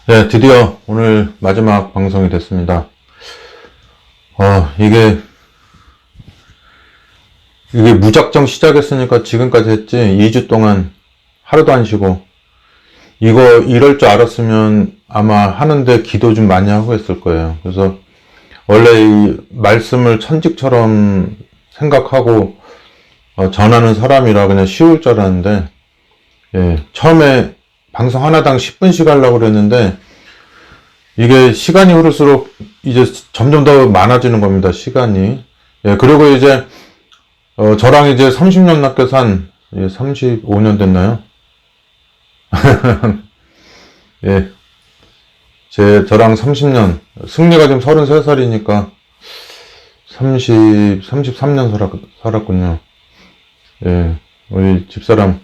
네, 드디어 오늘 마지막 방송이 됐습니다. 이게 무작정 시작했으니까 지금까지 했지, 2주 동안 하루도 안 쉬고, 이거 이럴 줄 알았으면 아마 하는데 기도 좀 많이 하고 했을 거예요. 그래서 원래 이 말씀을 천직처럼 생각하고 전하는 사람이라 그냥 쉬울 줄 알았는데, 처음에 방송 하나당 10분씩 하려고 그랬는데, 이게 시간이 흐를수록 이제 점점 더 많아지는 겁니다, 시간이. 그리고 이제, 저랑 이제 30년 낚여서 한, 35년 됐나요? 예. 저랑 30년, 승리가 지금 33살이니까 33년 살았군요. 예. 우리 집사람.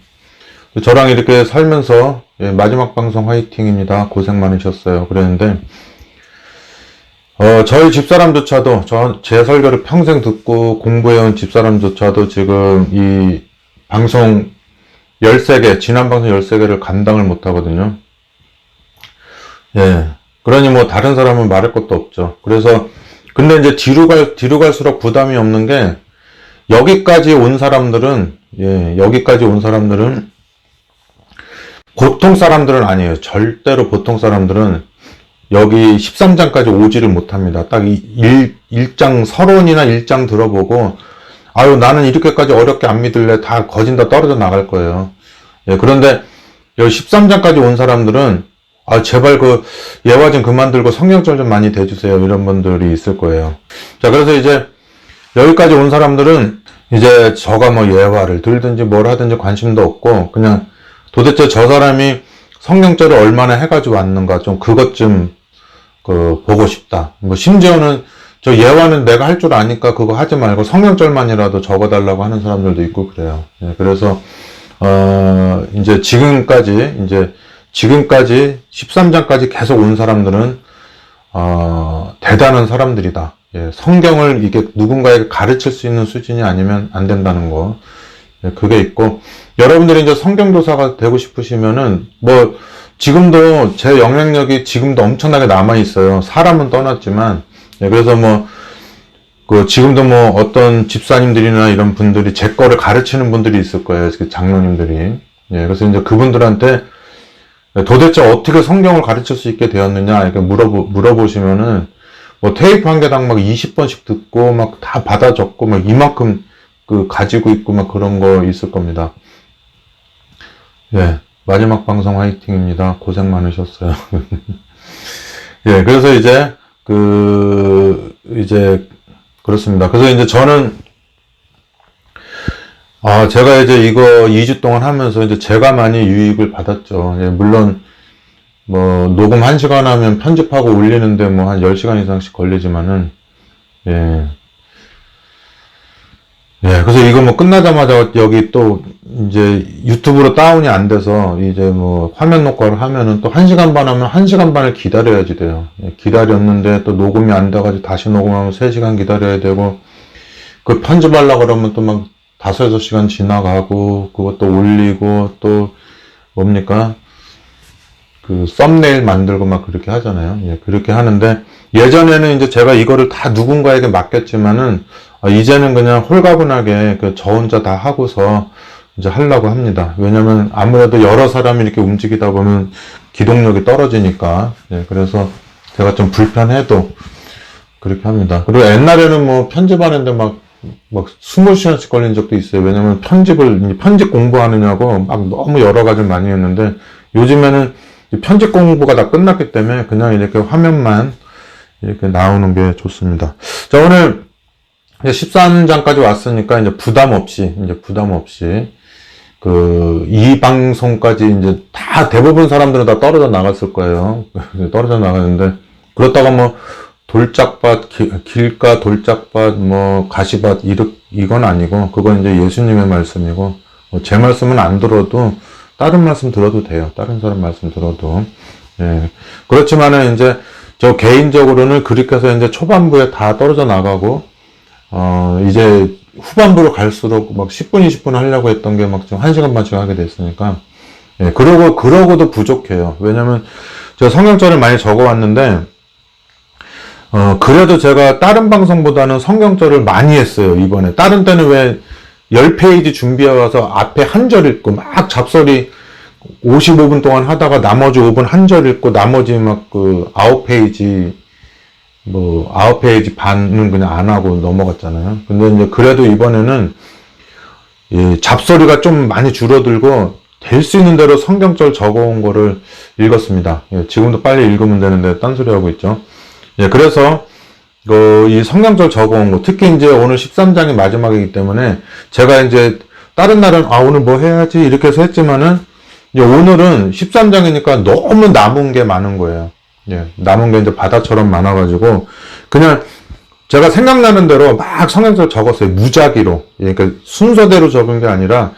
저랑 이렇게 살면서, 마지막 방송 화이팅입니다. 고생 많으셨어요. 그랬는데, 저희 집사람조차도, 제 설교를 평생 듣고 공부해온 집사람조차도 지금 이 방송 13개, 지난 방송 13개를 감당을 못 하거든요. 그러니 뭐 다른 사람은 말할 것도 없죠. 그래서, 근데 이제 뒤로 갈수록 부담이 없는 게, 여기까지 온 사람들은, 보통 사람들은 아니에요. 절대로 보통 사람들은 여기 13장까지 오지를 못합니다. 딱 1장 서론이나 1장 들어보고 아유 나는 이렇게까지 어렵게 안 믿을래 다 거진다 떨어져 나갈 거예요. 그런데 여기 13장까지 온 사람들은 제발 그 예화 좀 그만 들고 성경절 좀 많이 대주세요. 이런 분들이 있을 거예요. 자, 그래서 이제 여기까지 온 사람들은 이제 저가 뭐 예화를 들든지 뭘 하든지 관심도 없고 그냥 도대체 저 사람이 성경절을 얼마나 해가지고 왔는가, 좀 그것 좀, 보고 싶다. 뭐, 심지어는 저 예화는 내가 할 줄 아니까 그거 하지 말고 성경절만이라도 적어달라고 하는 사람들도 있고 그래요. 그래서, 이제 지금까지 13장까지 계속 온 사람들은, 대단한 사람들이다. 성경을 이게 누군가에게 가르칠 수 있는 수준이 아니면 안 된다는 거. 그게 있고, 여러분들이 이제 성경도사가 되고 싶으시면은, 뭐, 지금도 제 영향력이 지금도 엄청나게 남아있어요. 사람은 떠났지만, 그래서 뭐, 지금도 뭐, 어떤 집사님들이나 이런 분들이 제 거를 가르치는 분들이 있을 거예요. 장로님들이. 그래서 이제 그분들한테 도대체 어떻게 성경을 가르칠 수 있게 되었느냐, 이렇게 물어보시면은, 뭐, 테이프 한 개당 막 20번씩 듣고, 막 다 받아 적고, 막 이만큼, 가지고 있고 막 그런 거 있을 겁니다. 마지막 방송 화이팅입니다. 고생 많으셨어요. 그래서 이제 그렇습니다. 그래서 이제 저는 제가 이제 이거 2주 동안 하면서 이제 제가 많이 유익을 받았죠. 물론 뭐 녹음 1시간 하면 편집하고 올리는데 뭐 한 10시간 이상씩 걸리지만은 그래서 이거 뭐 끝나자마자 여기 또 이제 유튜브로 다운이 안 돼서 이제 뭐 화면 녹화를 하면은 또 1시간 반 하면 1시간 반을 기다려야지 돼요. 기다렸는데 또 녹음이 안 돼가지고 다시 녹음하면 3시간 기다려야 되고 그 편집하려고 그러면 또 막 5, 6시간 지나가고 그것도 올리고 또 뭡니까? 썸네일 만들고 막 그렇게 하잖아요. 그렇게 하는데 예전에는 이제 제가 이거를 다 누군가에게 맡겼지만은 이제는 그냥 홀가분하게 저 혼자 다 하고서 이제 하려고 합니다. 왜냐면 아무래도 여러 사람이 이렇게 움직이다 보면 기동력이 떨어지니까. 그래서 제가 좀 불편해도 그렇게 합니다. 그리고 옛날에는 뭐 편집하는데 막 20시간씩 걸린 적도 있어요. 왜냐면 편집 공부하느냐고 막 너무 여러 가지를 많이 했는데 요즘에는 편집 공부가 다 끝났기 때문에 그냥 이렇게 화면만 이렇게 나오는 게 좋습니다. 자, 오늘 13장까지 왔으니까 이제 부담 없이 이 방송까지 이제 다 대부분 사람들은 다 떨어져 나갔을 거예요. 떨어져 나가는데 그렇다고 뭐 돌짝밭, 길가 돌짝밭, 뭐 가시밭 이건 아니고 그건 이제 예수님의 말씀이고 제 말씀은 안 들어도 다른 말씀 들어도 돼요. 다른 사람 말씀 들어도. 그렇지만은 이제 저 개인적으로는 그렇게 해서 이제 초반부에 다 떨어져 나가고 이제 후반부로 갈수록 막 10분, 20분 하려고 했던 게 막 좀 1시간 반씩 하게 됐으니까. 그러고도 부족해요. 왜냐면 제가 성경절을 많이 적어왔는데, 그래도 제가 다른 방송보다는 성경절을 많이 했어요, 이번에. 다른 때는 왜 10페이지 준비해와서 앞에 한 절 읽고 막 잡소리 55분 동안 하다가 나머지 5분 한 절 읽고 나머지 막 그 9페이지, 9페이지 반은 그냥 안 하고 넘어갔잖아요. 근데 이제 그래도 이번에는 예, 잡소리가 좀 많이 줄어들고 될 수 있는 대로 성경절 적어온 거를 읽었습니다. 예, 지금도 빨리 읽으면 되는데 딴소리 하고 있죠. 예, 그래서 이 성경절 적어온 거, 특히 이제 오늘 13장이 마지막이기 때문에 제가 이제 다른 날은 오늘 뭐 해야지 이렇게 해서 했지만은 이제 오늘은 13장이니까 너무 남은 게 많은 거예요. 예, 남은 게 이제 바다처럼 많아가지고 그냥 제가 생각나는 대로 막 성경절 적었어요. 무작위로. 예, 그러니까 순서대로 적은 게 아니라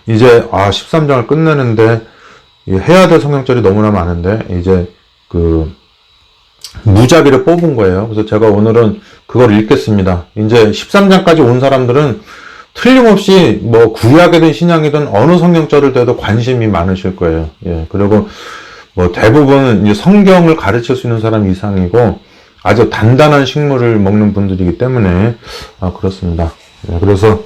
이제 13장을 끝내는데 해야 될 성경절이 너무나 많은데 이제 무작위로 뽑은 거예요. 그래서 제가 오늘은 그걸 읽겠습니다. 이제 13장까지 온 사람들은 틀림없이 뭐 구약이든 신약이든 어느 성경절을 대도 관심이 많으실 거예요. 예, 그리고 뭐 대부분 이제 성경을 가르칠 수 있는 사람 이상이고 아주 단단한 식물을 먹는 분들이기 때문에 그렇습니다. 예, 그래서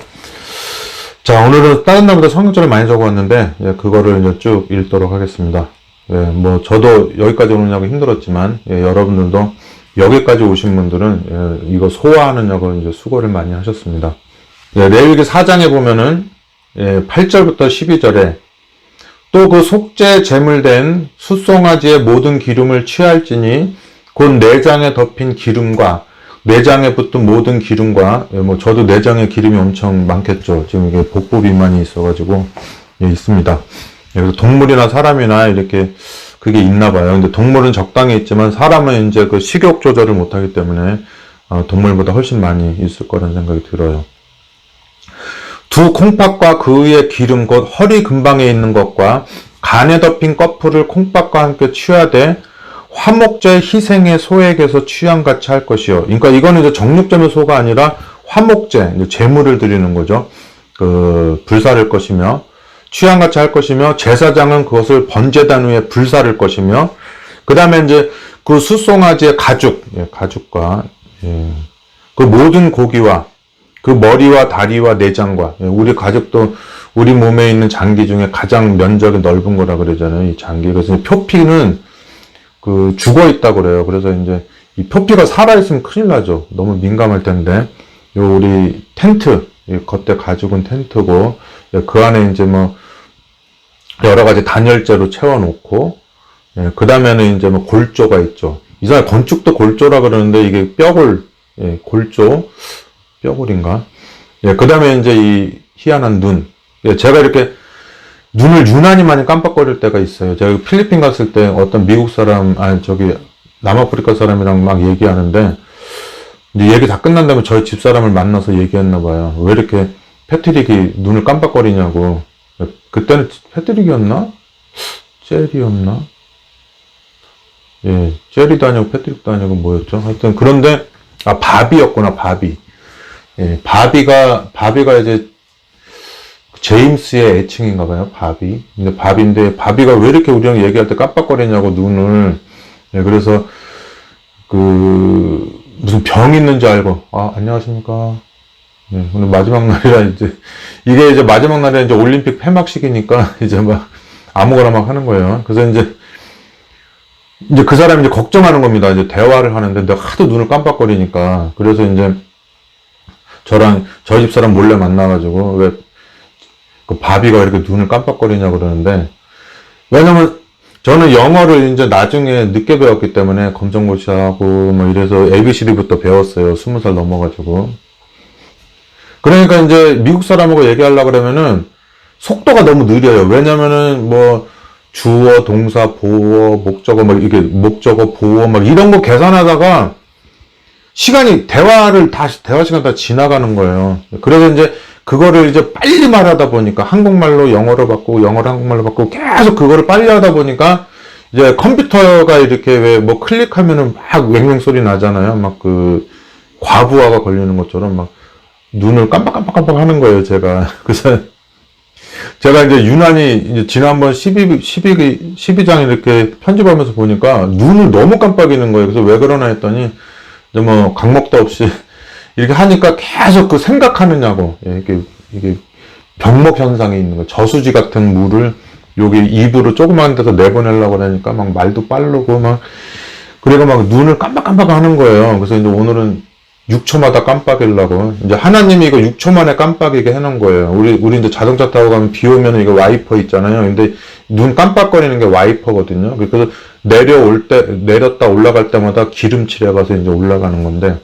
자, 오늘은 다른 날보다 성경절을 많이 적어왔는데 예, 그거를 이제 쭉 읽도록 하겠습니다. 예, 뭐 저도 여기까지 오느냐고 힘들었지만 예, 여러분들도 여기까지 오신 분들은 예, 이거 소화하느냐고 이제 수고를 많이 하셨습니다. 예, 레위기 4장에 보면은 예, 8절부터 12절에 또 그 속죄 제물된 숫송아지의 모든 기름을 취할지니 곧 내장에 덮인 기름과 내장에 붙은 모든 기름과 예, 뭐 저도 내장에 기름이 엄청 많겠죠. 지금 이게 복부 비만이 있어가지고 예, 있습니다. 예, 그래서 동물이나 사람이나 이렇게 그게 있나 봐요. 근데 동물은 적당히 있지만 사람은 이제 그 식욕 조절을 못하기 때문에 동물보다 훨씬 많이 있을 거라는 생각이 들어요. 두 콩팥과 그 위에 기름 곧 허리 근방에 있는 것과 간에 덮인 꺼풀을 콩팥과 함께 취하되 화목제 희생의 소에게서 취함같이 할 것이요. 그러니까 이거는 이제 정육점의 소가 아니라 화목제, 이제 제물을 드리는 거죠. 불사를 것이며 취함같이 할 것이며 제사장은 그것을 번제단 위에 불사를 것이며 그 다음에 이제 그 숫송아지의 가죽, 예, 가죽과 예, 그 모든 고기와 그 머리와 다리와 내장과 예, 우리 가죽도 우리 몸에 있는 장기 중에 가장 면적이 넓은 거라 그러잖아요. 이 장기. 그래서 표피는 죽어 있다고 그래요. 그래서 이제 이 표피가 살아있으면 큰일 나죠. 너무 민감할 텐데. 요 우리 텐트, 겉에 가죽은 텐트고, 예, 그 안에 이제 뭐 여러 가지 단열재로 채워놓고, 예, 그 다음에는 이제 뭐 골조가 있죠. 이 사람 건축도 골조라 그러는데 이게 뼈골, 예, 골조, 뼈골인가? 예, 그 다음에 이제 이 희한한 눈. 예, 제가 이렇게 눈을 유난히 많이 깜빡거릴 때가 있어요. 제가 필리핀 갔을 때 어떤 미국 사람, 남아프리카 사람이랑 막 얘기하는데, 이제 얘기 다 끝난 다음에 저희 집사람을 만나서 얘기했나 봐요. 왜 이렇게 패트릭이 눈을 깜빡거리냐고. 그때는 패트릭이었나? 젤이었나? 예, 젤이도 아니고 패트릭도 아니고 뭐였죠? 하여튼, 그런데, 바비였구나, 바비. 예, 바비가 이제, 제임스의 애칭인가 봐요, 바비. 근데 바비인데, 바비가 왜 이렇게 우리랑 얘기할 때 깜빡거리냐고, 눈을. 예, 그래서, 무슨 병 있는 줄 알고, 안녕하십니까. 네, 오늘 마지막 날이라 이게 이제 마지막 날에 이제 올림픽 폐막식이니까, 이제 막, 아무거나 막 하는 거예요. 그래서 이제 그 사람이 이제 걱정하는 겁니다. 이제 대화를 하는데, 내가 하도 눈을 깜빡거리니까. 그래서 이제, 저희 집사람 몰래 만나가지고, 왜, 바비가 이렇게 눈을 깜빡거리냐고 그러는데, 왜냐면, 저는 영어를 이제 나중에 늦게 배웠기 때문에 검정고시하고 뭐 이래서 ABCD부터 배웠어요. 20살 넘어가지고. 그러니까 이제 미국 사람하고 얘기하려고 그러면은 속도가 너무 느려요. 왜냐면은 뭐 주어, 동사, 보어, 목적어 막 이게 목적어, 보어 막 이런 거 계산하다가 대화 시간 다 지나가는 거예요. 그래서 이제 그거를 이제 빨리 말하다 보니까 한국말로 영어로 바꾸고 영어로 한국말로 바꾸고 계속 그거를 빨리 하다 보니까 이제 컴퓨터가 이렇게 왜 뭐 클릭하면은 막 웽웽 소리 나잖아요. 막 과부하가 걸리는 것처럼 막 눈을 깜빡깜빡깜빡 하는 거예요, 제가. 그래서 제가 이제 유난히 이제 지난번 12장 이렇게 편집하면서 보니까 눈을 너무 깜빡이는 거예요. 그래서 왜 그러나 했더니 이제 뭐 강목도 없이 이렇게 하니까 계속 그 생각하느냐고. 예, 이게 병목 현상이 있는 거예요. 저수지 같은 물을 여기 입으로 조그만 데서 내보내려고 그러니까 막 말도 빠르고 막 그리고 막 눈을 깜빡깜빡 하는 거예요. 그래서 이제 오늘은 6초마다 깜빡이려고. 이제 하나님이 이거 6초 만에 깜빡이게 해놓은 거예요. 우리 이제 자동차 타고 가면 비 오면 이거 와이퍼 있잖아요. 근데 눈 깜빡거리는 게 와이퍼거든요. 그래서 내렸다 올라갈 때마다 기름칠해 가서 이제 올라가는 건데.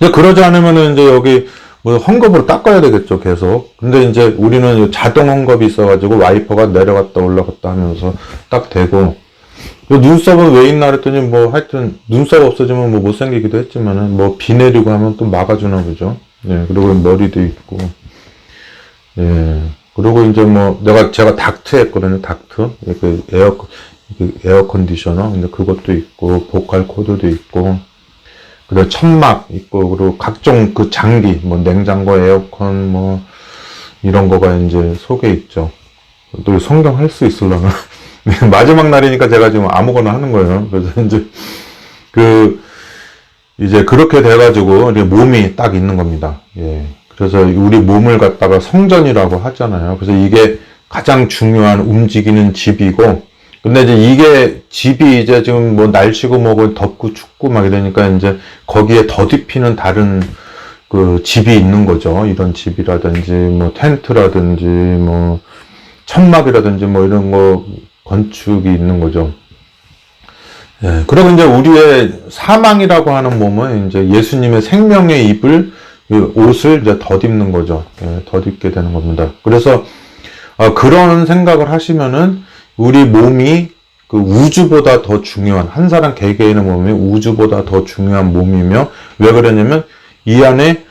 이제 그러지 않으면은 이제 여기 뭐 헝겊으로 닦아야 되겠죠, 계속. 근데 이제 우리는 자동 헝겊이 있어가지고 와이퍼가 내려갔다 올라갔다 하면서 딱 되고. 눈썹은 왜 있나 그랬더니 뭐 하여튼 눈썹 없어지면 뭐 못생기기도 했지만은 뭐 비 내리고 하면 또 막아주나 보죠. 예, 그리고 머리도 있고. 예, 그리고 이제 뭐 제가 닥트 했거든요, 닥트. 그 에어 컨디셔너. 근데 그것도 있고, 보컬 코드도 있고. 그리고 천막 있고, 그리고 각종 그 장비, 뭐 냉장고, 에어컨, 뭐 이런 거가 이제 속에 있죠. 또 성경 할 수 있으려나? 마지막 날이니까 제가 지금 아무거나 하는 거예요. 그래서 이제 그렇게 돼가지고 이제 몸이 딱 있는 겁니다. 예. 그래서 우리 몸을 갖다가 성전이라고 하잖아요. 그래서 이게 가장 중요한 움직이는 집이고, 근데 이제 이게 집이 이제 지금 뭐 날씨고 뭐고 덥고 춥고 막 이러니까 이제 거기에 더딥히는 다른 그 집이 있는 거죠. 이런 집이라든지 뭐 텐트라든지 뭐 천막이라든지 뭐 이런 거 건축이 있는 거죠. 예, 그리고 이제 우리의 사망이라고 하는 몸은 이제 예수님의 생명의 입을 옷을 이제 덧입는 거죠. 예, 덧입게 되는 겁니다. 그래서 그런 생각을 하시면은 우리 몸이 그 우주보다 더 중요한 한 사람 개개인의 몸이 우주보다 더 중요한 몸이며 왜 그러냐면 이 안에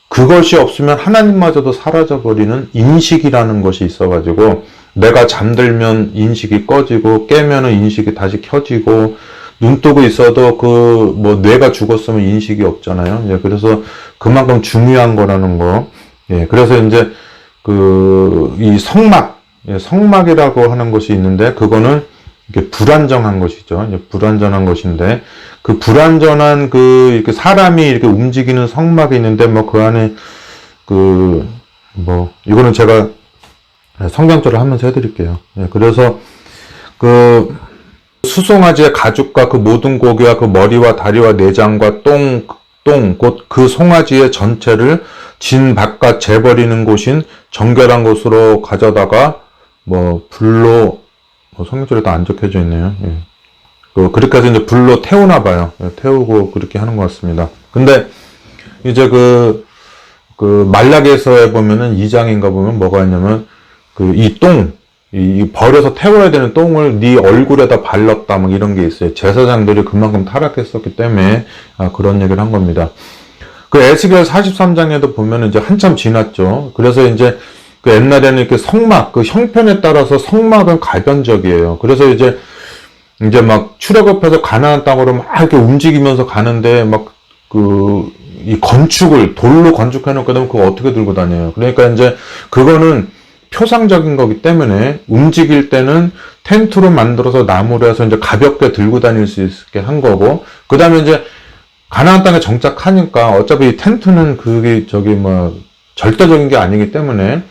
그것이 없으면 하나님마저도 사라져버리는 인식이라는 것이 있어가지고 내가 잠들면 인식이 꺼지고 깨면은 인식이 다시 켜지고 눈 뜨고 있어도 뭐 뇌가 죽었으면 인식이 없잖아요. 예, 그래서 그만큼 중요한 거라는 거. 예, 그래서 이제 이 성막이라고 하는 것이 있는데 그거는 이렇게 불완전한 것이죠. 이제 불완전한 것인데 그 불완전한 이렇게 사람이 이렇게 움직이는 성막이 있는데 뭐 그 안에 이거는 제가 성경절을 하면서 해드릴게요. 예, 그래서 수송아지의 가죽과 그 모든 고기와 그 머리와 다리와 내장과 곧 그 송아지의 전체를 진 바깥 재버리는 곳인 정결한 곳으로 가져다가 불로 성경절에도 안 적혀져 있네요. 예. 그렇게 해서 이제 불로 태우나 봐요. 예, 태우고 그렇게 하는 것 같습니다. 근데 이제 말라기에서에 보면은 2장인가 보면 뭐가 있냐면 이 버려서 태워야 되는 똥을 네 얼굴에다 발랐다 막 이런 게 있어요. 제사장들이 그만큼 타락했었기 때문에 그런 얘기를 한 겁니다. 에스겔 43장에도 보면은 이제 한참 지났죠. 그래서 이제 옛날에는 이렇게 성막 형편에 따라서 성막은 가변적이에요. 그래서 이제 막 출애굽해서 가나안 땅으로 막 이렇게 움직이면서 가는데 이 건축을 돌로 건축해 놓고 되면 그거 어떻게 들고 다녀요. 그러니까 이제 그거는 표상적인 거기 때문에 움직일 때는 텐트로 만들어서 나무로 해서 이제 가볍게 들고 다닐 수 있게 한 거고, 그 다음에 이제 가나안 땅에 정착하니까 어차피 텐트는 그게 절대적인 게 아니기 때문에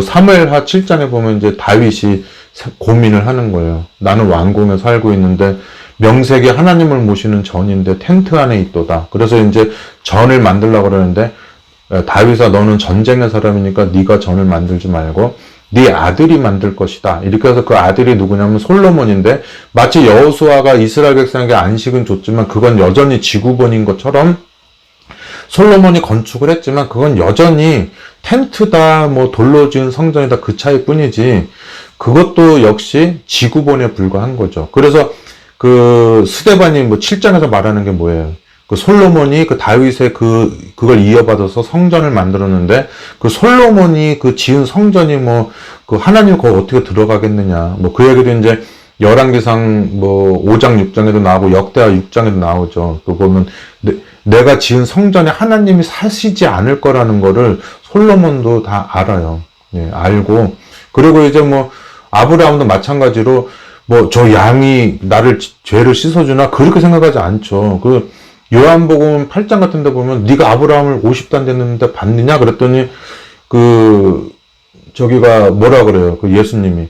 사무엘하 7장에 보면 이제 다윗이 고민을 하는 거예요. 나는 왕궁에 살고 있는데 명색이 하나님을 모시는 전인데 텐트 안에 있도다. 그래서 이제 전을 만들려고 그러는데 다윗아 너는 전쟁의 사람이니까 네가 전을 만들지 말고 네 아들이 만들 것이다. 이렇게 해서 그 아들이 누구냐면 솔로몬인데 마치 여호수아가 이스라엘 백성에게 안식은 줬지만 그건 여전히 지구본인 것처럼 솔로몬이 건축을 했지만 그건 여전히 텐트다 돌로 지은 성전이다 그 차이뿐이지 그것도 역시 지구본에 불과한 거죠. 그래서 스데반이 7장에서 말하는 게 뭐예요? 솔로몬이 다윗의 그걸 이어받아서 성전을 만들었는데 솔로몬이 지은 성전이 하나님 거기 어떻게 들어가겠느냐. 그 얘기도 이제 열왕기상 5장 6장에도 나오고 역대하 6장에도 나오죠. 보면 내가 지은 성전에 하나님이 사시지 않을 거라는 거를 솔로몬도 다 알아요. 예, 알고. 그리고 이제 뭐, 아브라함도 마찬가지로, 뭐, 저 양이 나를, 죄를 씻어주나? 그렇게 생각하지 않죠. 그, 요한복음 8장 같은 데 보면, 네가 아브라함을 50도 안 됐는데 봤느냐? 그랬더니, 저기가 뭐라 그래요? 그 예수님이.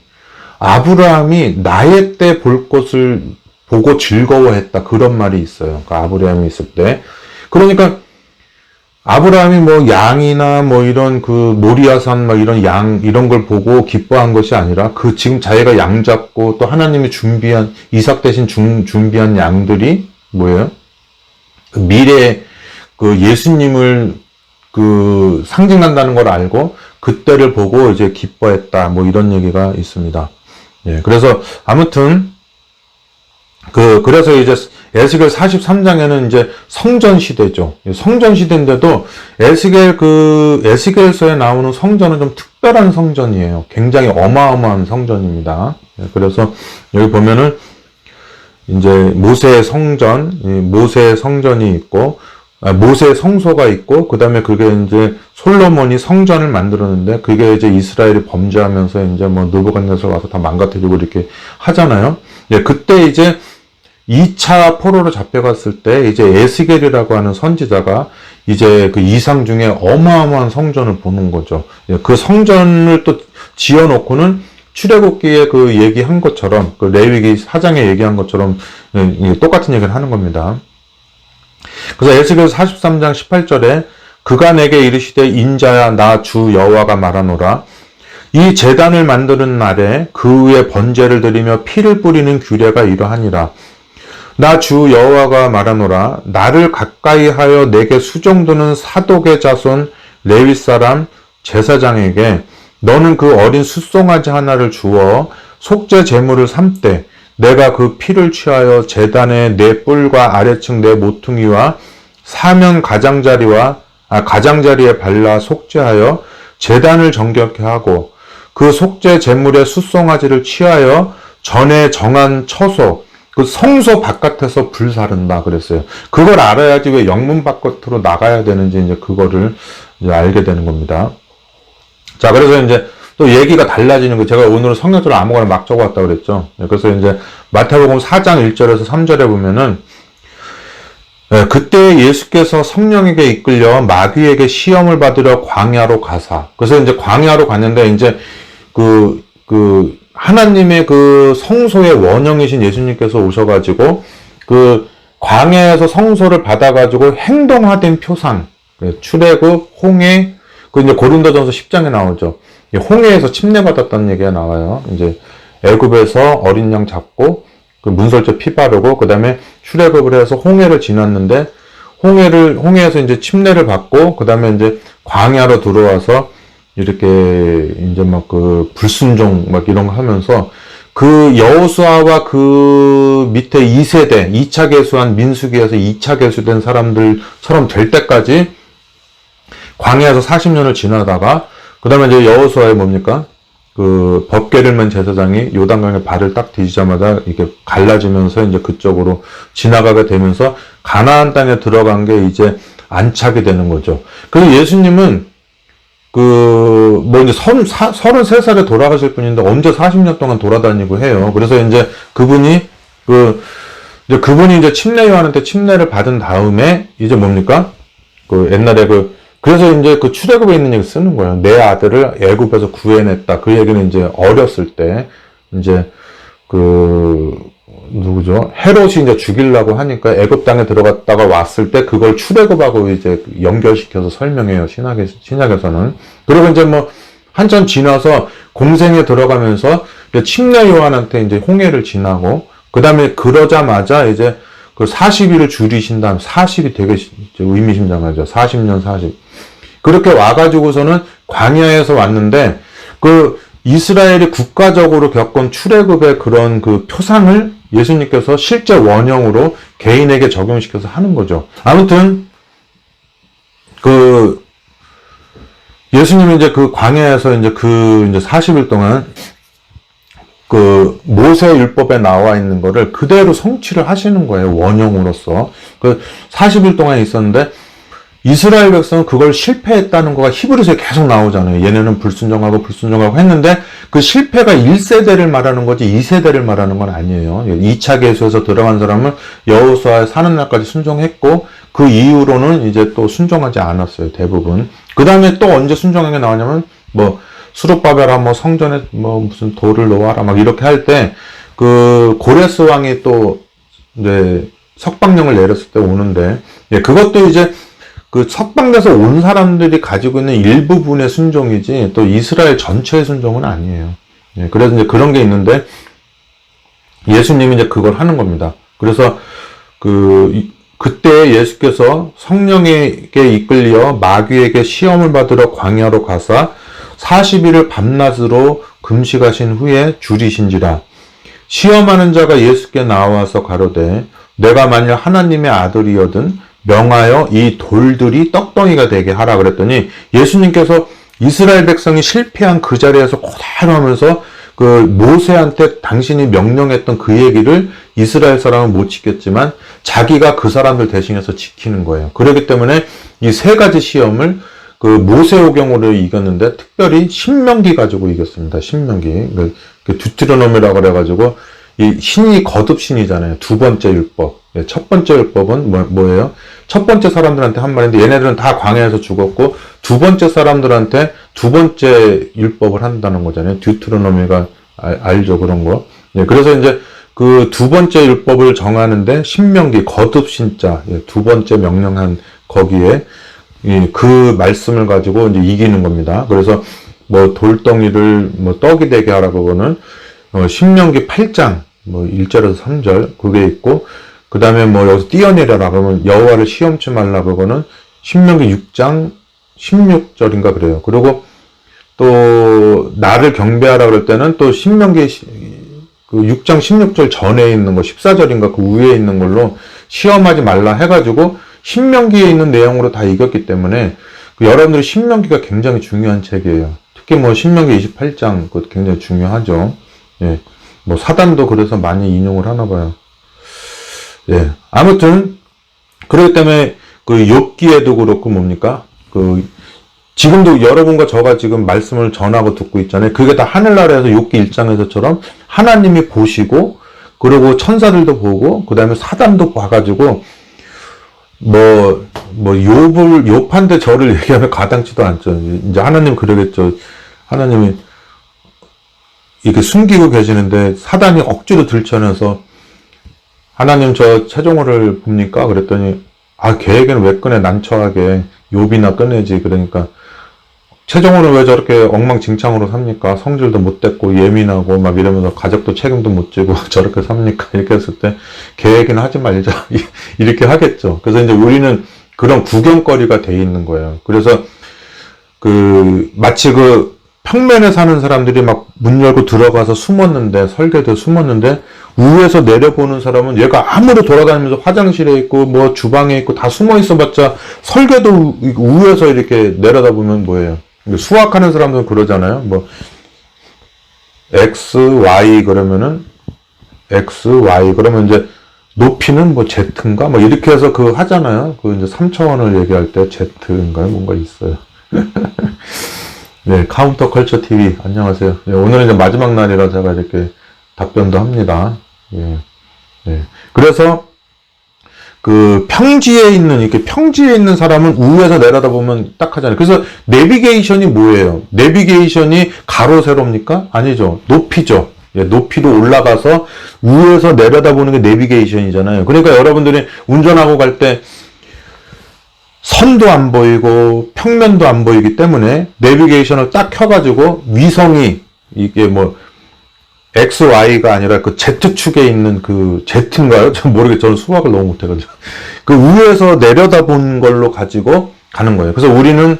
아브라함이 나의 때 볼 것을 보고 즐거워했다. 그런 말이 있어요. 그 아브라함이 있을 때. 그러니까, 아브라함이 뭐 양이나 뭐 이런 그 모리아산 막 이런 양 이런 걸 보고 기뻐한 것이 아니라 그 지금 자기가 양 잡고 또 하나님이 준비한 이삭 대신 준비한 양들이 뭐예요? 그 미래 그 예수님을 그 상징한다는 걸 알고 그때를 보고 이제 기뻐했다. 뭐 이런 얘기가 있습니다. 예. 그래서 아무튼 그래서 이제 에스겔 43장에는 이제 성전 시대죠. 성전 시대인데도 에스겔서에 나오는 성전은 좀 특별한 성전이에요. 굉장히 어마어마한 성전입니다. 그래서 여기 보면은 이제 모세의 성전이 있고, 모세의 성소가 있고, 그 다음에 그게 이제 솔로몬이 성전을 만들었는데, 그게 이제 이스라엘이 범죄하면서 이제 뭐 느부갓네살 와서 다 망가뜨리고 이렇게 하잖아요. 예, 그때 이제 2차 포로로 잡혀갔을 때 이제 에스겔이라고 하는 선지자가 이제 그 이상 중에 어마어마한 성전을 보는 거죠. 그 성전을 또 지어놓고는 출애굽기에 그 얘기한 것처럼 그 레위기 4장에 얘기한 것처럼 똑같은 얘기를 하는 겁니다. 그래서 에스겔 43장 18절에 그가 내게 이르시되 인자야 나 주 여호와가 말하노라 이 제단을 만드는 날에 그 위에 번제를 드리며 피를 뿌리는 규례가 이러하니라 나 주 여호와가 말하노라 나를 가까이 하여 내게 수종드는 사독의 자손 레위 사람 제사장에게 너는 그 어린 숫송아지 하나를 주어 속죄 제물을 삼되 내가 그 피를 취하여 제단의 네 뿔과 아래층 네 모퉁이와 사면 가장자리에 발라 속죄하여 제단을 정결케 하고 그 속죄 제물의 숫송아지를 취하여 전에 정한 처소 그 성소 바깥에서 불사른다 그랬어요. 그걸 알아야지 왜 영문 바깥으로 나가야 되는지 이제 그거를 이제 알게 되는 겁니다. 자, 그래서 이제 또 얘기가 달라지는 거 제가 오늘은 성경적으로 아무거나 막 적어왔다고 그랬죠. 그래서 이제 마태복음 4장 1절에서 3절에 보면은 그때 예수께서 성령에게 이끌려 마귀에게 시험을 받으려 광야로 가사. 그래서 이제 광야로 갔는데 이제 하나님의 그 성소의 원형이신 예수님께서 오셔가지고 그 광야에서 성소를 받아가지고 행동화된 표상, 출애굽, 홍해, 그 이제 고린도전서 10장에 나오죠. 홍해에서 침례받았다는 얘기가 나와요. 이제 애굽에서 어린 양 잡고 그 문설주 피 바르고 그 다음에 출애굽을 해서 홍해를 지났는데 홍해에서 이제 침례를 받고 그 다음에 이제 광야로 들어와서 이렇게 이제 막 그 불순종 막 이런 거 하면서 그 여호수아와 그 밑에 2세대 2차 계수한 민수기에서 2차 계수된 사람들처럼 될 때까지 광야에서 40년을 지나다가 그 다음에 이제 여호수아의 뭡니까? 그 법궤를 맨 제사장이 요단강에 발을 딱 디디자마자 이게 갈라지면서 이제 그쪽으로 지나가게 되면서 가나안 땅에 들어간 게 이제 안착이 되는 거죠. 그래서 예수님은 이제 33살에 돌아가실 분인데 언제 40년 동안 돌아다니고 해요. 그래서 이제 그분이 이제 침례 요한한테 침례를 받은 다음에 이제 뭡니까? 옛날에 그래서 이제 그 출애굽에 있는 얘기 쓰는 거예요. 내 아들을 애굽에서 구해냈다. 그 얘기는 이제 어렸을 때 이제 누구죠? 헤롯이 이제 죽이려고 하니까 애굽 땅에 들어갔다가 왔을 때 그걸 출애굽하고 이제 연결시켜서 설명해요. 신약에서는. 그리고 이제 뭐 한참 지나서 공생에 들어가면서 침례 요한한테 이제 홍해를 지나고 그 다음에 그러자마자 이제 그 40일을 줄이신 다음 40이 되게 의미심장하죠. 40년 40. 그렇게 와가지고서는 광야에서 왔는데 이스라엘이 국가적으로 겪은 출애굽의 그런 그 표상을 예수님께서 실제 원형으로 개인에게 적용시켜서 하는 거죠. 아무튼 예수님이 이제 그 광야에서 이제 40일 동안 모세 율법에 나와 있는 거를 그대로 성취를 하시는 거예요. 원형으로서. 40일 동안 있었는데 이스라엘 백성은 그걸 실패했다는 거가 히브리서에 계속 나오잖아요. 얘네는 불순종하고 했는데 그 실패가 1세대를 말하는 거지 2세대를 말하는 건 아니에요. 2차 계수에서 들어간 사람은 여호수아 사는 날까지 순종했고 그 이후로는 이제 또 순종하지 않았어요. 대부분. 그 다음에 또 언제 순종한 게 나오냐면 뭐 수룹바벨아 뭐 성전에 뭐 무슨 돌을 놓아라 막 이렇게 할 때 그 고레스 왕이 또 이제 석방령을 내렸을 때 오는데 그것도 이제 그 석방돼서 온 사람들이 가지고 있는 일부분의 순종이지 또 이스라엘 전체의 순종은 아니에요. 그래서 이제 그런 게 있는데 예수님이 이제 그걸 하는 겁니다. 그래서 그때 예수께서 성령에게 이끌려 마귀에게 시험을 받으러 광야로 가사 40일을 밤낮으로 금식하신 후에 줄이신지라. 시험하는 자가 예수께 나와서 가로되 내가 만일 하나님의 아들이거든 명하여 이 돌들이 떡덩이가 되게 하라 그랬더니 예수님께서 이스라엘 백성이 실패한 그 자리에서 고대로 하면서 그 모세한테 당신이 명령했던 그 얘기를 이스라엘 사람은 못 지켰지만 자기가 그 사람들 대신해서 지키는 거예요. 그렇기 때문에 이 세 가지 시험을 그 모세오경으로 이겼는데 특별히 신명기 가지고 이겼습니다. 신명기. 그 듀트로노미라고 그래가지고 이 신이 거듭신이잖아요. 두 번째 율법. 첫 번째 율법은 뭐예요? 첫 번째 사람들한테 한 말인데 얘네들은 다 광야에서 죽었고 두 번째 사람들한테 두 번째 율법을 한다는 거잖아요. 듀트로노미가 알죠 그런 거. 그래서 이제 그 두 번째 율법을 정하는데 신명기 거듭신자 두 번째 명령한 거기에 그 말씀을 가지고 이제 이기는 겁니다. 그래서 뭐 돌덩이를 뭐 떡이 되게 하라 그거는 신명기 8장 뭐 1절에서 3절 그게 있고 그 다음에 뭐 여기서 뛰어내려라 그러면 여호와를 시험치 말라 그거는 신명기 6장 16절인가 그래요. 그리고 또 나를 경배하라 그럴 때는 또 신명기 그 6장 16절 전에 있는 거 14절인가 그 위에 있는 걸로 시험하지 말라 해가지고 신명기에 있는 내용으로 다 이겼기 때문에 여러분들이 신명기가 굉장히 중요한 책이에요. 특히 뭐 신명기 28장 그것도 굉장히 중요하죠. 뭐 사단도 그래서 많이 인용을 하나 봐요. 아무튼 그렇기 때문에 그 욥기에도 그렇고 뭡니까? 그 지금도 여러분과 저가 지금 말씀을 전하고 듣고 있잖아요. 그게 다 하늘나라에서 욥기 1장에서처럼 하나님이 보시고 그리고 천사들도 보고 그 다음에 사단도 봐가지고 욥한테 저를 얘기하면 가당치도 않죠. 이제 하나님 그러겠죠. 하나님이 이렇게 숨기고 계시는데 사단이 억지로 들춰내서 하나님 저 최종호를 봅니까? 그랬더니 걔에게는 왜 꺼내 난처하게 욥이나 꺼내지. 그러니까 최종호는 왜 저렇게 엉망진창으로 삽니까? 성질도 못됐고 예민하고 막 이러면서 가족도 책임도 못 지고 저렇게 삽니까? 이렇게 했을 때 걔 얘기는 하지 말자 이렇게 하겠죠. 그래서 이제 우리는 그런 구경거리가 돼 있는 거예요. 그래서 마치 평면에 사는 사람들이 막 문 열고 들어가서 숨었는데 설계도에 숨었는데 위에서 내려보는 사람은 얘가 아무리 돌아다니면서 화장실에 있고 뭐 주방에 있고 다 숨어 있어봤자 설계도 위에서 이렇게 내려다보면 뭐예요? 수학하는 사람들은 그러잖아요. 뭐 x, y 그러면은 x, y 그러면 이제 높이는 뭐 z인가 뭐 이렇게 해서 하잖아요. 이제 3차원을 얘기할 때 z인가 뭔가 있어요. 카운터 컬처 TV 안녕하세요. 오늘은 이제 마지막 날이라 제가 이렇게 답변도 합니다. 그래서 평지에 있는 사람은 우에서 내려다보면 딱 하잖아요. 그래서 내비게이션이 뭐예요? 내비게이션이 가로 세로입니까? 아니죠. 높이죠. 높이로 올라가서 우에서 내려다보는 게 내비게이션이잖아요. 그러니까 여러분들이 운전하고 갈 때 선도 안 보이고 평면도 안 보이기 때문에 내비게이션을 딱 켜가지고 위성이 이게 뭐 X, Y가 아니라 Z축에 있는 Z인가요? 전 모르겠어요. 저는 수학을 너무 못해가지고. 위에서 내려다본 걸로 가지고 가는 거예요. 그래서 우리는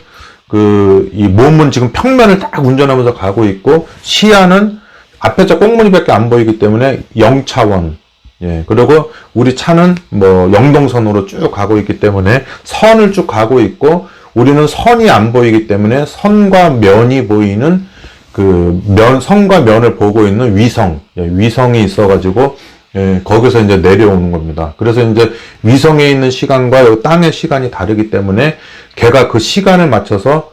이 몸은 지금 평면을 딱 운전하면서 가고 있고, 시야는 앞에 차 꽁무니밖에 안 보이기 때문에 0차원. 그리고 우리 차는 뭐 영동선으로 쭉 가고 있기 때문에 선을 쭉 가고 있고, 우리는 선이 안 보이기 때문에 선과 면이 보이는 선과 면을 보고 있는 위성이 있어가지고 예, 거기서 이제 내려오는 겁니다. 그래서 이제 위성에 있는 시간과 땅의 시간이 다르기 때문에 걔가 그 시간을 맞춰서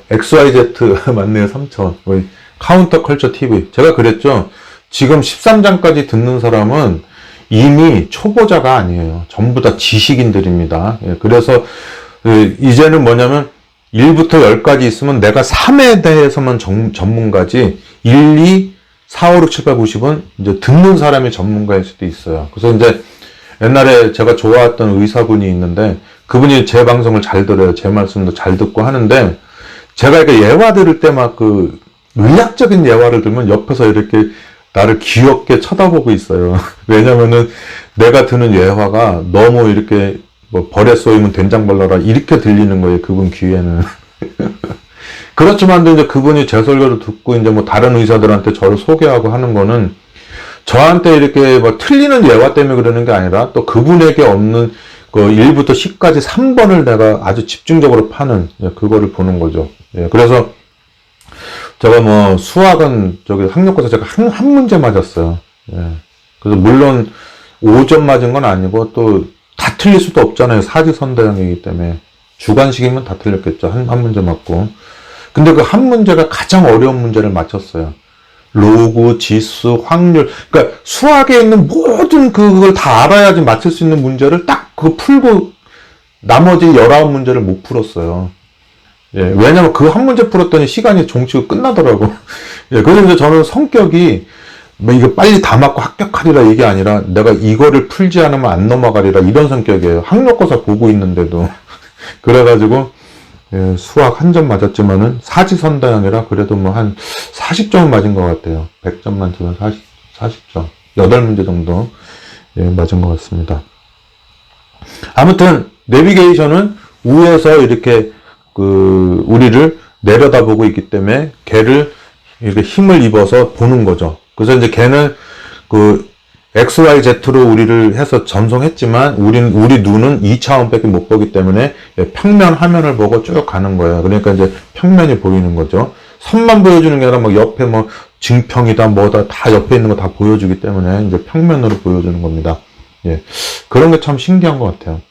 XYZ 맞네요. 3000. 카운터 컬처 TV. 제가 그랬죠. 지금 13장까지 듣는 사람은 이미 초보자가 아니에요. 전부 다 지식인들입니다. 예, 그래서 이제는 뭐냐면 1부터 10까지 있으면 내가 3에 대해서만 전문가지 1, 2, 4, 5, 6, 7, 8, 90은 이제 듣는 사람이 전문가일 수도 있어요. 그래서 이제 옛날에 제가 좋아했던 의사분이 있는데 그분이 제 방송을 잘 들어요. 제 말씀도 잘 듣고 하는데 제가 이렇게 예화 들을 때 막 그 의학적인 예화를 들으면 옆에서 이렇게 나를 귀엽게 쳐다보고 있어요. 왜냐면은 내가 드는 예화가 너무 이렇게 뭐 벌에 쏘이면 된장 발라라 이렇게 들리는 거예요. 그분 귀에는. 그렇지만 이제 그분이 제 설교를 듣고 이제 뭐 다른 의사들한테 저를 소개하고 하는 거는 저한테 이렇게 뭐 틀리는 예화 때문에 그러는 게 아니라 또 그분에게 없는 그 1부터 10까지 3번을 내가 아주 집중적으로 파는 그거를 보는 거죠. 예, 그래서 제가 뭐 수학은 저기 학력고사 제가 한 문제 맞았어요. 예. 그래서 물론 5점 맞은 건 아니고 또 다 틀릴 수도 없잖아요. 사지선다형이기 때문에. 주관식이면 다 틀렸겠죠. 한 문제 맞고. 근데 그 한 문제가 가장 어려운 문제를 맞췄어요. 로그, 지수, 확률. 그러니까 수학에 있는 모든 그걸 다 알아야지 맞출 수 있는 문제를 딱 그 풀고 나머지 19문제를 못 풀었어요. 예, 왜냐면 그 한 문제 풀었더니 시간이 종치고 끝나더라고. 예, 그래서 이제 저는 성격이 뭐 이거 빨리 다 맞고 합격하리라 이게 아니라 내가 이거를 풀지 않으면 안 넘어가리라 이런 성격이에요. 학력고사 보고 있는데도. 그래가지고 예, 수학 한 점 맞았지만은 사지선다형이라 그래도 뭐 한 40점 맞은 것 같아요. 100점 만점에 40점. 8문제 정도 예, 맞은 것 같습니다. 아무튼 내비게이션은 위에서 이렇게 그 우리를 내려다보고 있기 때문에 걔를 이렇게 힘을 입어서 보는 거죠. 그래서 이제 걔는 그 XYZ로 우리를 해서 전송했지만 우리 눈은 2차원밖에 못 보기 때문에 평면 화면을 보고 쭉 가는 거예요. 그러니까 이제 평면이 보이는 거죠. 선만 보여주는 게 아니라 막 옆에 뭐 증평이다 뭐다 다 옆에 있는 거 다 보여주기 때문에 이제 평면으로 보여주는 겁니다. 예. 그런 게 참 신기한 것 같아요.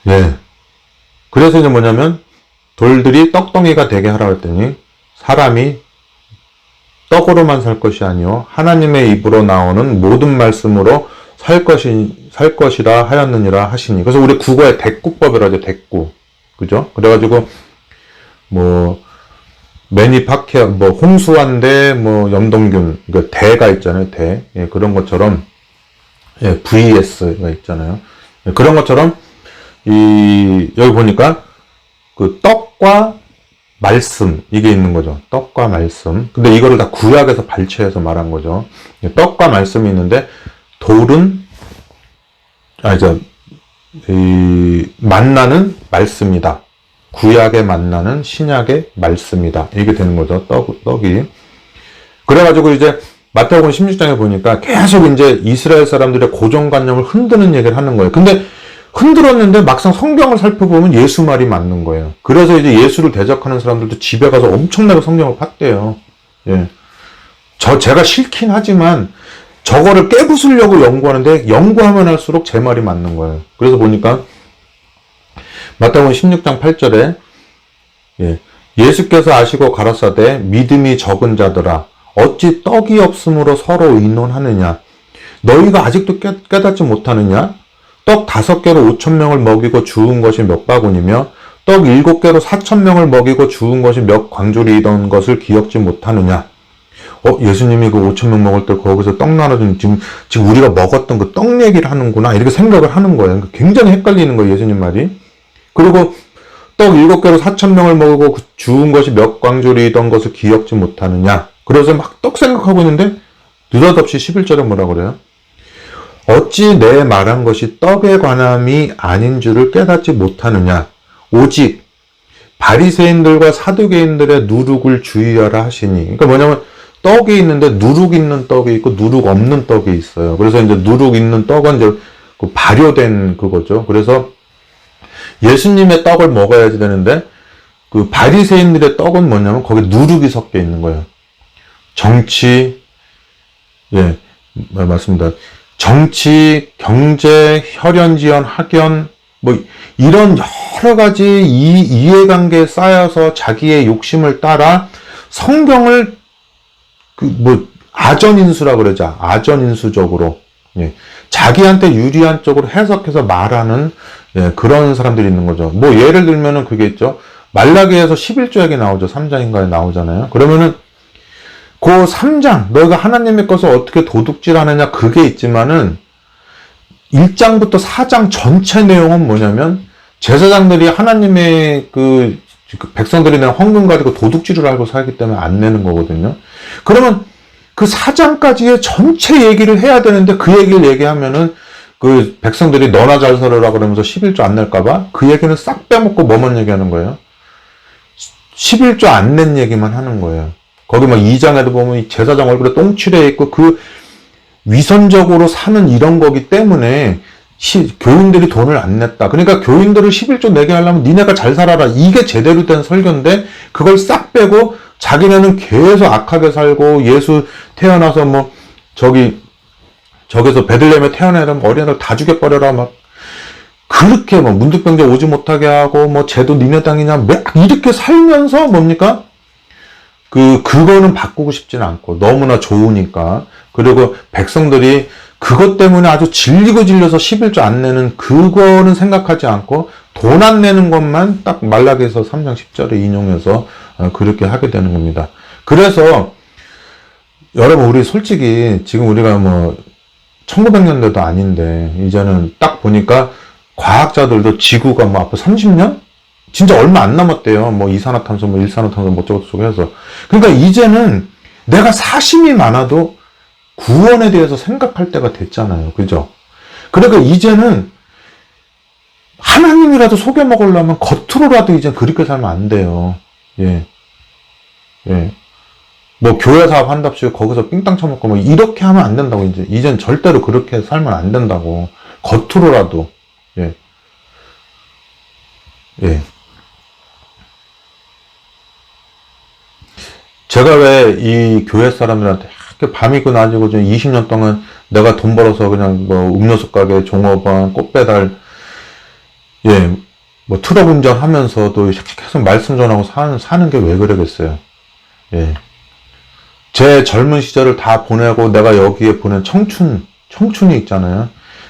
예. 그래서 이제 뭐냐면 돌들이 떡덩이가 되게 하라고 했더니 사람이 떡으로만 살 것이 아니요 하나님의 입으로 나오는 모든 말씀으로 살 것이라 하였느니라 하시니. 그래서 우리 국어에 대꾸법이라 하죠. 대꾸. 그죠? 그래가지고 뭐 매니파케 뭐 홍수환대 뭐 염동균 그 대가 있잖아요. 대. 예, 그런 것처럼 VS가 있잖아요. 예, 그런 것처럼 여기 보니까 그 떡과 말씀 이게 있는 거죠. 떡과 말씀. 근데 이거를 다 구약에서 발췌해서 말한 거죠. 떡과 말씀이 있는데 돌은 만나는 말씀이다. 구약의 만나는 신약의 말씀이다. 이게 되는 거죠. 떡이. 그래가지고 이제 마태복음 16장에 보니까 계속 이제 이스라엘 사람들의 고정관념을 흔드는 얘기를 하는 거예요. 근데 흔들었는데 막상 성경을 살펴보면 예수 말이 맞는 거예요. 그래서 이제 예수를 대적하는 사람들도 집에 가서 엄청나게 성경을 팠대요. 예. 제가 싫긴 하지만 저거를 깨부수려고 연구하는데 연구하면 할수록 제 말이 맞는 거예요. 그래서 보니까 마태복음 16장 8절에 예수께서 아시고 가라사대 믿음이 적은 자들아 어찌 떡이 없으므로 서로 의논하느냐 너희가 아직도 깨닫지 못하느냐 떡 5개로 5,000명을 먹이고 주운 것이 몇 바구니며 떡 7개로 4,000명을 먹이고 주운 것이 몇 광주리이던 것을 기억지 못하느냐. 예수님이 그 5,000명 먹을 때 거기서 떡 나눠준 지금 우리가 먹었던 그 떡 얘기를 하는구나 이렇게 생각을 하는 거예요. 굉장히 헷갈리는 거예요. 예수님 말이. 그리고 떡 7개로 4,000명을 먹이고 주운 것이 몇 광주리이던 것을 기억지 못하느냐. 그래서 막 떡 생각하고 있는데 느닷없이 11절에 뭐라 그래요? 어찌 내 말한 것이 떡에 관함이 아닌 줄을 깨닫지 못하느냐. 오직 바리새인들과 사두개인들의 누룩을 주의하라 하시니. 그러니까 뭐냐면 떡이 있는데 누룩 있는 떡이 있고 누룩 없는 떡이 있어요. 그래서 이제 누룩 있는 떡은 이제 그 발효된 그거죠. 그래서 예수님의 떡을 먹어야지 되는데 그 바리새인들의 떡은 뭐냐면 거기에 누룩이 섞여 있는 거예요. 정치, 예, 맞습니다. 정치, 경제, 혈연, 지연, 학연, 뭐, 이런 여러 가지 이해관계에 쌓여서 자기의 욕심을 따라 성경을, 아전인수라 그러자. 아전인수적으로, 예, 자기한테 유리한 쪽으로 해석해서 말하는, 예, 그런 사람들이 있는 거죠. 뭐, 예를 들면은 그게 있죠. 말라기에서 11조약이 나오죠. 3장인가에 나오잖아요. 그러면은, 그 3장, 너희가 하나님의 것을 어떻게 도둑질하느냐, 그게 있지만은, 1장부터 4장 전체 내용은 뭐냐면, 제사장들이 하나님의 그 백성들이 내는 헌금 가지고 도둑질을 하고 살기 때문에 안 내는 거거든요. 그러면 그 4장까지의 전체 얘기를 해야 되는데, 그 얘기를 얘기하면은, 그 백성들이 너나 잘 살아라 그러면서 11조 안 낼까봐 그 얘기는 싹 빼먹고 뭐만 얘기하는 거예요? 11조 안 낸 얘기만 하는 거예요. 거기 막 2장에도 보면 제사장 얼굴에 똥칠해 있고 그 위선적으로 사는 이런 거기 때문에 교인들이 돈을 안 냈다. 그러니까 교인들을 11조 내게 하려면 니네가 잘 살아라. 이게 제대로 된 설교인데 그걸 싹 빼고 자기네는 계속 악하게 살고 예수 태어나서 뭐 저기서 베들레헴에 태어나면 어린애들 다 죽여버려라 막 그렇게 뭐 문득병자 오지 못하게 하고 뭐 쟤도 니네 땅이냐 막 이렇게 살면서 뭡니까? 그거는 바꾸고 싶지는 않고, 너무나 좋으니까. 그리고 백성들이 그것 때문에 아주 질리고 질려서 11조 안 내는 그거는 생각하지 않고, 돈 안 내는 것만 딱 말라기에서 3장 10절에 인용해서 그렇게 하게 되는 겁니다. 그래서, 여러분, 우리 솔직히, 지금 우리가 뭐, 1900년대도 아닌데, 이제는 딱 보니까, 과학자들도 지구가 뭐 앞으로 30년? 진짜 얼마 안 남았대요. 뭐 이산화탄소, 뭐 일산화탄소, 뭐 어쩌고저쩌고 해서. 그러니까 이제는 내가 사심이 많아도 구원에 대해서 생각할 때가 됐잖아요. 그죠? 그러니까 이제는 하나님이라도 속여 먹으려면 겉으로라도 이제 그렇게 살면 안 돼요. 예. 예. 뭐 교회 사업 한답시고 거기서 삥땅 쳐먹고 뭐 이렇게 하면 안 된다고 이제. 이젠 절대로 그렇게 살면 안 된다고. 겉으로라도. 예. 예. 제가 왜 이 교회 사람들한테 이렇게 밤이고 낮이고 좀 20년 동안 내가 돈 벌어서 그냥 뭐 음료수 가게, 종업원, 꽃배달, 예, 뭐 트럭 운전하면서도 계속 말씀 전하고 사는 게 왜 그러겠어요. 예. 제 젊은 시절을 다 보내고 내가 여기에 보낸 청춘이 있잖아요.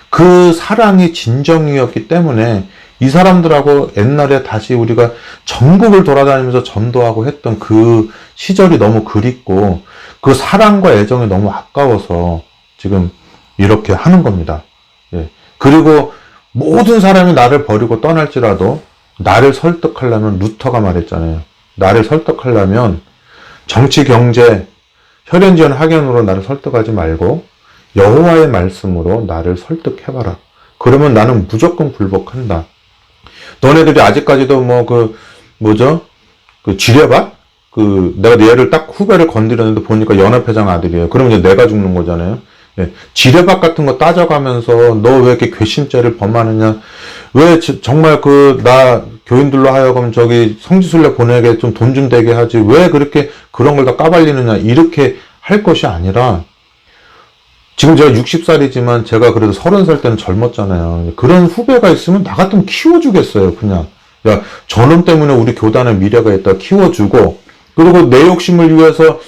그 사랑이 진정이었기 때문에 이 사람들하고 옛날에 다시 우리가 전국을 돌아다니면서 전도하고 했던 그 시절이 너무 그립고 그 사랑과 애정이 너무 아까워서 지금 이렇게 하는 겁니다. 예. 그리고 모든 사람이 나를 버리고 떠날지라도 나를 설득하려면 루터가 말했잖아요. 나를 설득하려면 정치, 경제, 혈연지연, 학연으로 나를 설득하지 말고 여호와의 말씀으로 나를 설득해봐라. 그러면 나는 무조건 굴복한다. 너네들이 아직까지도 지뢰밭? 내가 얘를 딱 후배를 건드렸는데 보니까 연합회장 아들이에요. 그러면 이제 내가 죽는 거잖아요. 예. 지뢰밭 같은 거 따져가면서 너 왜 이렇게 괘씸죄를 범하느냐? 왜 정말 나 교인들로 하여금 성지순례 보내게 좀 돈 좀 되게 하지? 왜 그렇게 그런 걸 다 까발리느냐? 이렇게 할 것이 아니라 지금 제가 60살이지만 제가 그래도 30살 때는 젊었잖아요. 그런 후배가 있으면 나 같으면 키워주겠어요, 그냥. 야, 저놈 때문에 우리 교단의 미래가 있다 키워주고, 그리고 내 욕심을 위해서,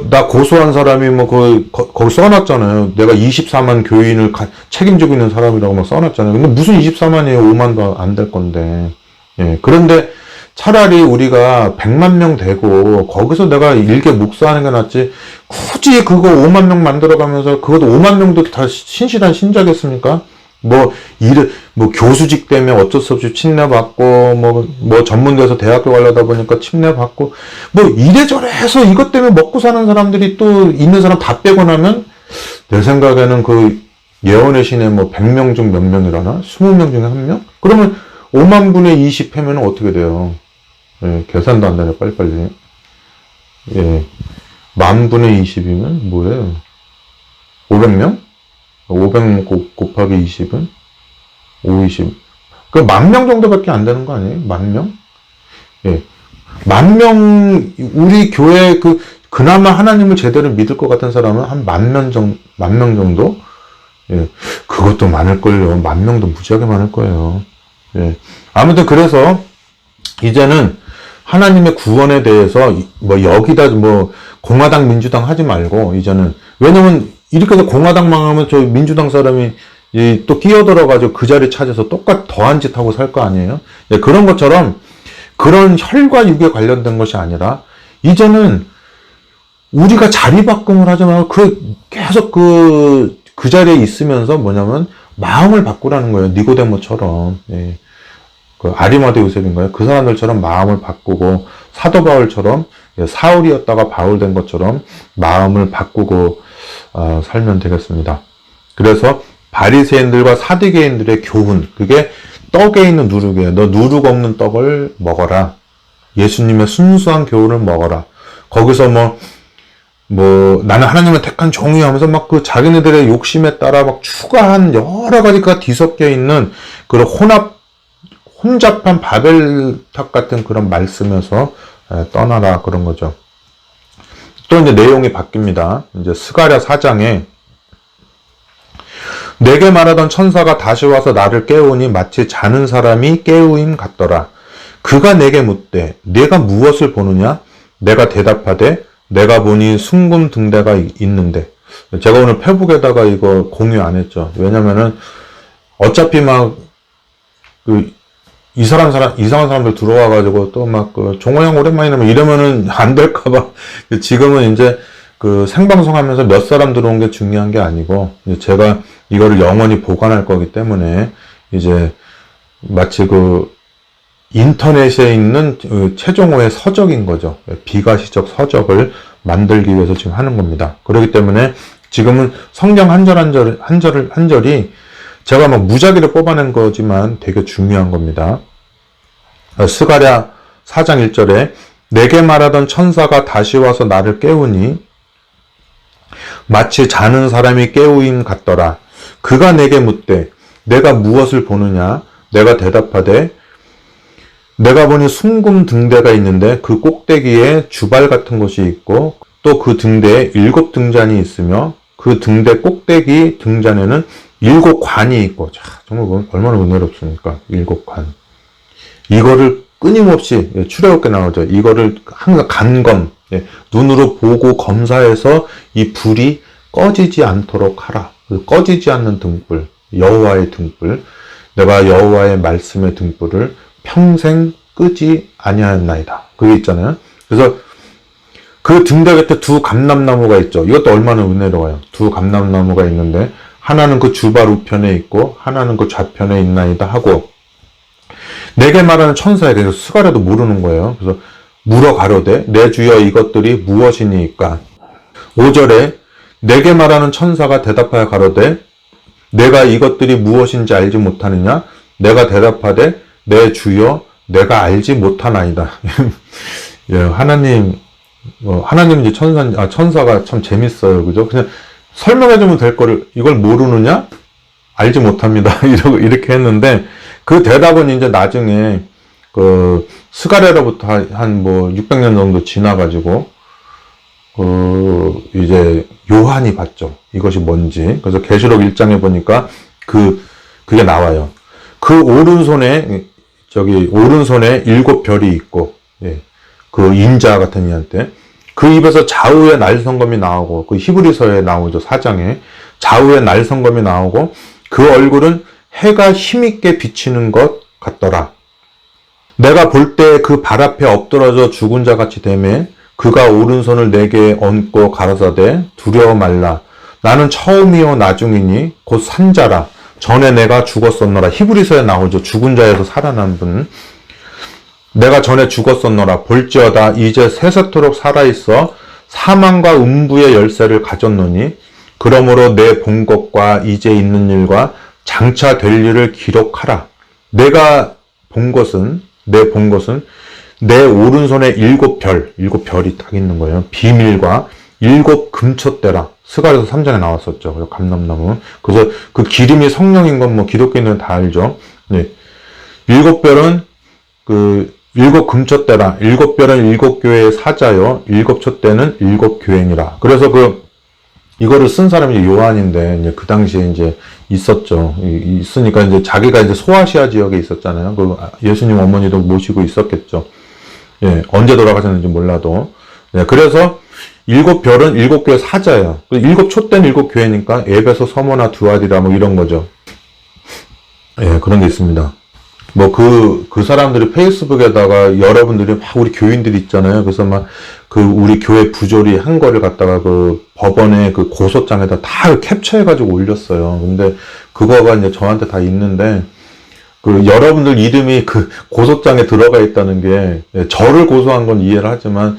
나 고소한 사람이 거기 써놨잖아요. 내가 24만 교인을 책임지고 있는 사람이라고 막 써놨잖아요. 근데 무슨 24만이에요? 5만도 안 될 건데. 예. 그런데 차라리 우리가 100만 명 되고 거기서 내가 일개 목사하는 게 낫지 굳이 그거 5만 명 만들어가면서 그것도 5만 명도 다 신실한 신자겠습니까? 교수직 때문에 어쩔 수 없이 침례받고 전문대에서 대학교 가려다 보니까 침례받고 이래저래 해서 이것 때문에 먹고 사는 사람들이 또 있는 사람 다 빼고 나면 내 생각에는 예언의 신에 100명 중 몇 명이라나? 20명 중에 1명? 그러면 5만 분의 20 하면 어떻게 돼요? 예, 계산도 안 되네, 빨리빨리. 예, 10,000분의 20이면 뭐예요? 500명? 500 곱하기 20은? 5, 20. 10,000명 정도밖에 안 되는 거 아니에요? 10,000명? 예. 10,000명, 우리 교회 그 그나마 하나님을 제대로 믿을 것 같은 사람은 한 10,000명 정도? 예, 그것도 많을걸요. 10,000명도 무지하게 많을 거예요. 예. 아무튼 그래서 이제는 하나님의 구원에 대해서 뭐 여기다 뭐 공화당 민주당 하지 말고 이제는, 왜냐면 이렇게 해서 공화당 망하면 저 민주당 사람이 또 끼어들어가지고 그 자리 찾아서 똑같 더한 짓 하고 살 거 아니에요? 예, 그런 것처럼 그런 혈과 육에 관련된 것이 아니라 이제는 우리가 자리바꿈을 하지 말고 계속 그 자리에 있으면서 뭐냐면 마음을 바꾸라는 거예요. 니고데모처럼. 예. 그 아리마대 요셉인가요? 그 사람들처럼 마음을 바꾸고, 사도 바울처럼, 사울이었다가 바울 된 것처럼 마음을 바꾸고 살면 되겠습니다. 그래서 바리새인들과 사두개인들의 교훈, 그게 떡에 있는 누룩이에요. 너 누룩 없는 떡을 먹어라. 예수님의 순수한 교훈을 먹어라. 거기서 나는 하나님을 택한 종이 하면서 막 그 자기네들의 욕심에 따라 막 추가한 여러 가지가 뒤섞여 있는 그런 혼잡한 바벨탑 같은 그런 말씀에서 떠나라, 그런 거죠. 또 이제 내용이 바뀝니다. 이제 스가랴 4장에 내게 말하던 천사가 다시 와서 나를 깨우니 마치 자는 사람이 깨우임 같더라. 그가 내게 묻되 네가 무엇을 보느냐? 내가 대답하되 내가 보니 숭금 등대가 있는데. 제가 오늘 페북에다가 이거 공유 안 했죠. 왜냐면은 어차피 이상한 사람들 들어와가지고 또 종호 형 오랜만이네 이러면은 안 될까봐. 지금은 이제 생방송 하면서 몇 사람 들어온 게 중요한 게 아니고, 제가 이거를 영원히 보관할 거기 때문에 이제 마치 인터넷에 있는 최종호의 서적인 거죠. 비가시적 서적을 만들기 위해서 지금 하는 겁니다. 그렇기 때문에 지금은 성경 한 절이 제가 무작위로 뽑아낸 거지만 되게 중요한 겁니다. 스가랴 4장 1절에 내게 말하던 천사가 다시 와서 나를 깨우니 마치 자는 사람이 깨우임 같더라. 그가 내게 묻되 내가 무엇을 보느냐? 내가 대답하되 내가 보니 숭금 등대가 있는데 그 꼭대기에 주발 같은 것이 있고 또 그 등대에 7 등잔이 있으며 그 등대 꼭대기 등잔에는 7 관이 있고. 자, 정말 얼마나 은혜롭습니까? 7 관. 이거를 끊임없이 출애굽게 나오죠. 이거를 항상 간검, 눈으로 보고 검사해서 이 불이 꺼지지 않도록 하라. 꺼지지 않는 등불, 여호와의 등불. 내가 여호와의 말씀의 등불을 평생 끄지 아니하였나이다. 그게 있잖아요. 그래서 그 등대 곁에 2 감람나무가 있죠. 이것도 얼마나 은혜로워요. 2 감람나무가 있는데 하나는 그 주발 우편에 있고 하나는 그 좌편에 있나이다 하고, 내게 말하는 천사에 대해서 스가랴도 모르는 거예요. 그래서 물어 가로되 내 주여 이것들이 무엇이니까? 5절에 내게 말하는 천사가 대답하여 가로되 내가 이것들이 무엇인지 알지 못하느냐? 내가 대답하되 내 주여 내가 알지 못하나이다. 예, 하나님 이제 천사가 참 재밌어요. 그죠? 그냥 설명해주면 될 거를 이걸 모르느냐? 알지 못합니다. 이렇게 했는데, 그 대답은 이제 나중에 스가랴로부터 한 600년 정도 지나가지고 이제 요한이 봤죠. 이것이 뭔지. 그래서 계시록 1장에 보니까 그게 나와요. 그 오른손에 7 별이 있고, 예. 그 인자 같은 이한테 그 입에서 좌우에 날성검이 나오고, 그 히브리서에 나오죠. 4장에 좌우에 날성검이 나오고, 그 얼굴은 해가 힘있게 비치는 것 같더라. 내가 볼 때 그 발 앞에 엎드러져 죽은 자 같이 되매 그가 오른손을 내게 얹고 가라사대 두려워 말라. 나는 처음이요 나중이니 곧 산자라. 전에 내가 죽었었노라. 히브리서에 나오죠. 죽은 자에서 살아난 분. 내가 전에 죽었었노라. 볼지어다 이제 세세토록 살아있어 사망과 음부의 열쇠를 가졌노니 그러므로 내 본 것과 이제 있는 일과 장차 될 일을 기록하라. 내가 본 것은 내 오른손에 7 별이 딱 있는 거예요. 비밀과 7 금촛대라. 스가랴서 3장에 나왔었죠. 그래서 감람나무. 그래서 그 기름이 성령인 건 기독교인들은 다 알죠. 네. 7 별은 일곱 금초대라. 일곱 별은 일곱 교회의 사자요. 일곱 촛대는 일곱 교회니라. 그래서 이거를 쓴 사람이 요한인데, 이제 그 당시에 이제 있었죠. 있으니까 이제 자기가 이제 소아시아 지역에 있었잖아요. 예수님 어머니도 모시고 있었겠죠. 예, 언제 돌아가셨는지 몰라도. 네, 그래서 일곱 별은 일곱 교회 사자예요. 일곱 촛대는 일곱 교회니까 에베소, 서머나, 두아디라 뭐 이런 거죠. 예, 그런 게 있습니다. 뭐 그 사람들이 페이스북에다가 여러분들이 막 우리 교인들이 있잖아요. 그래서 막 우리 교회 부조리 한 거를 갖다가 법원의 고소장에다 다 캡처해가지고 올렸어요. 근데 그거가 이제 저한테 다 있는데, 여러분들 이름이 고소장에 들어가 있다는 게, 저를 고소한 건 이해를 하지만,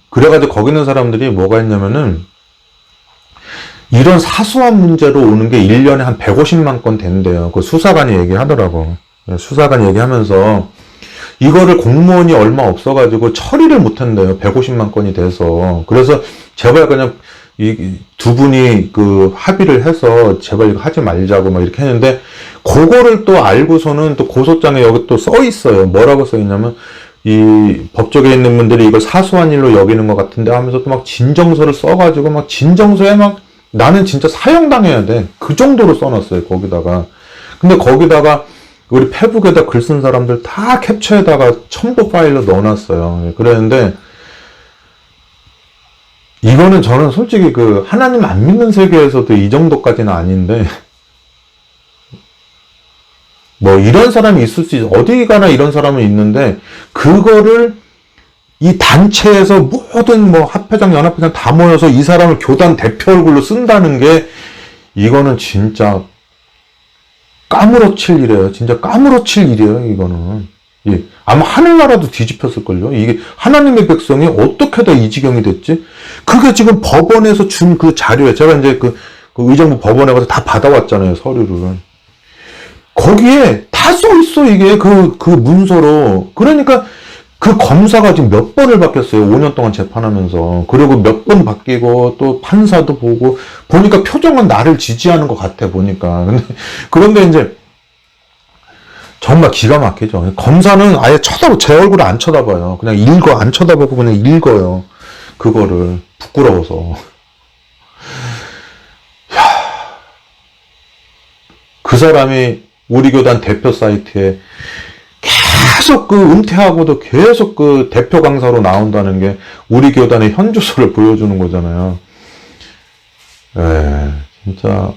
그래가지고 거기 있는 사람들이 뭐가 있냐면은, 이런 사소한 문제로 오는 게 1년에 한 150만 건 된대요. 수사관이 얘기하더라고. 수사관이 얘기하면서, 이거를 공무원이 얼마 없어가지고 처리를 못한대요. 150만 건이 돼서. 그래서 제발 그냥 이 두 분이 합의를 해서 제발 이거 하지 말자고 막 이렇게 했는데, 그거를 또 알고서는 또 고소장에 여기 또 써 있어요. 뭐라고 써 있냐면, 이 법조계에 있는 분들이 이걸 사소한 일로 여기는 것 같은데 하면서 또 막 진정서를 써가지고 막 진정서에 막 나는 진짜 사형당해야 돼. 그 정도로 써놨어요. 거기다가. 근데 거기다가 우리 페북에다 글 쓴 사람들 다 캡처에다가 첨부 파일로 넣어놨어요. 그랬는데, 이거는 저는 솔직히 하나님 안 믿는 세계에서도 이 정도까지는 아닌데, 뭐 이런 사람이 있을 수 있어. 어디 가나 이런 사람은 있는데, 그거를 이 단체에서 모든 합회장, 연합회장 다 모여서 이 사람을 교단 대표 얼굴로 쓴다는 게, 이거는 진짜 까무러칠 일이에요. 진짜 까무러칠 일이에요, 이거는. 예. 아마 하늘나라도 뒤집혔을걸요. 이게 하나님의 백성이 어떻게 다 이 지경이 됐지? 그게 지금 법원에서 준 자료에, 제가 이제 의정부 법원에 가서 다 받아왔잖아요, 서류를. 거기에 다 써있어, 이게, 문서로. 그러니까, 검사가 지금 몇 번을 바뀌었어요. 5년 동안 재판하면서. 그리고 몇 번 바뀌고, 또 판사도 보니까 표정은 나를 지지하는 것 같아, 보니까. 그런데 이제, 정말 기가 막히죠. 검사는 아예 제 얼굴을 안 쳐다봐요. 그냥 안 쳐다보고 그냥 읽어요. 그거를. 부끄러워서. 그 사람이 우리 교단 대표 사이트에 계속 은퇴하고도 계속 대표 강사로 나온다는 게 우리 교단의 현주소를 보여주는 거잖아요. 진짜,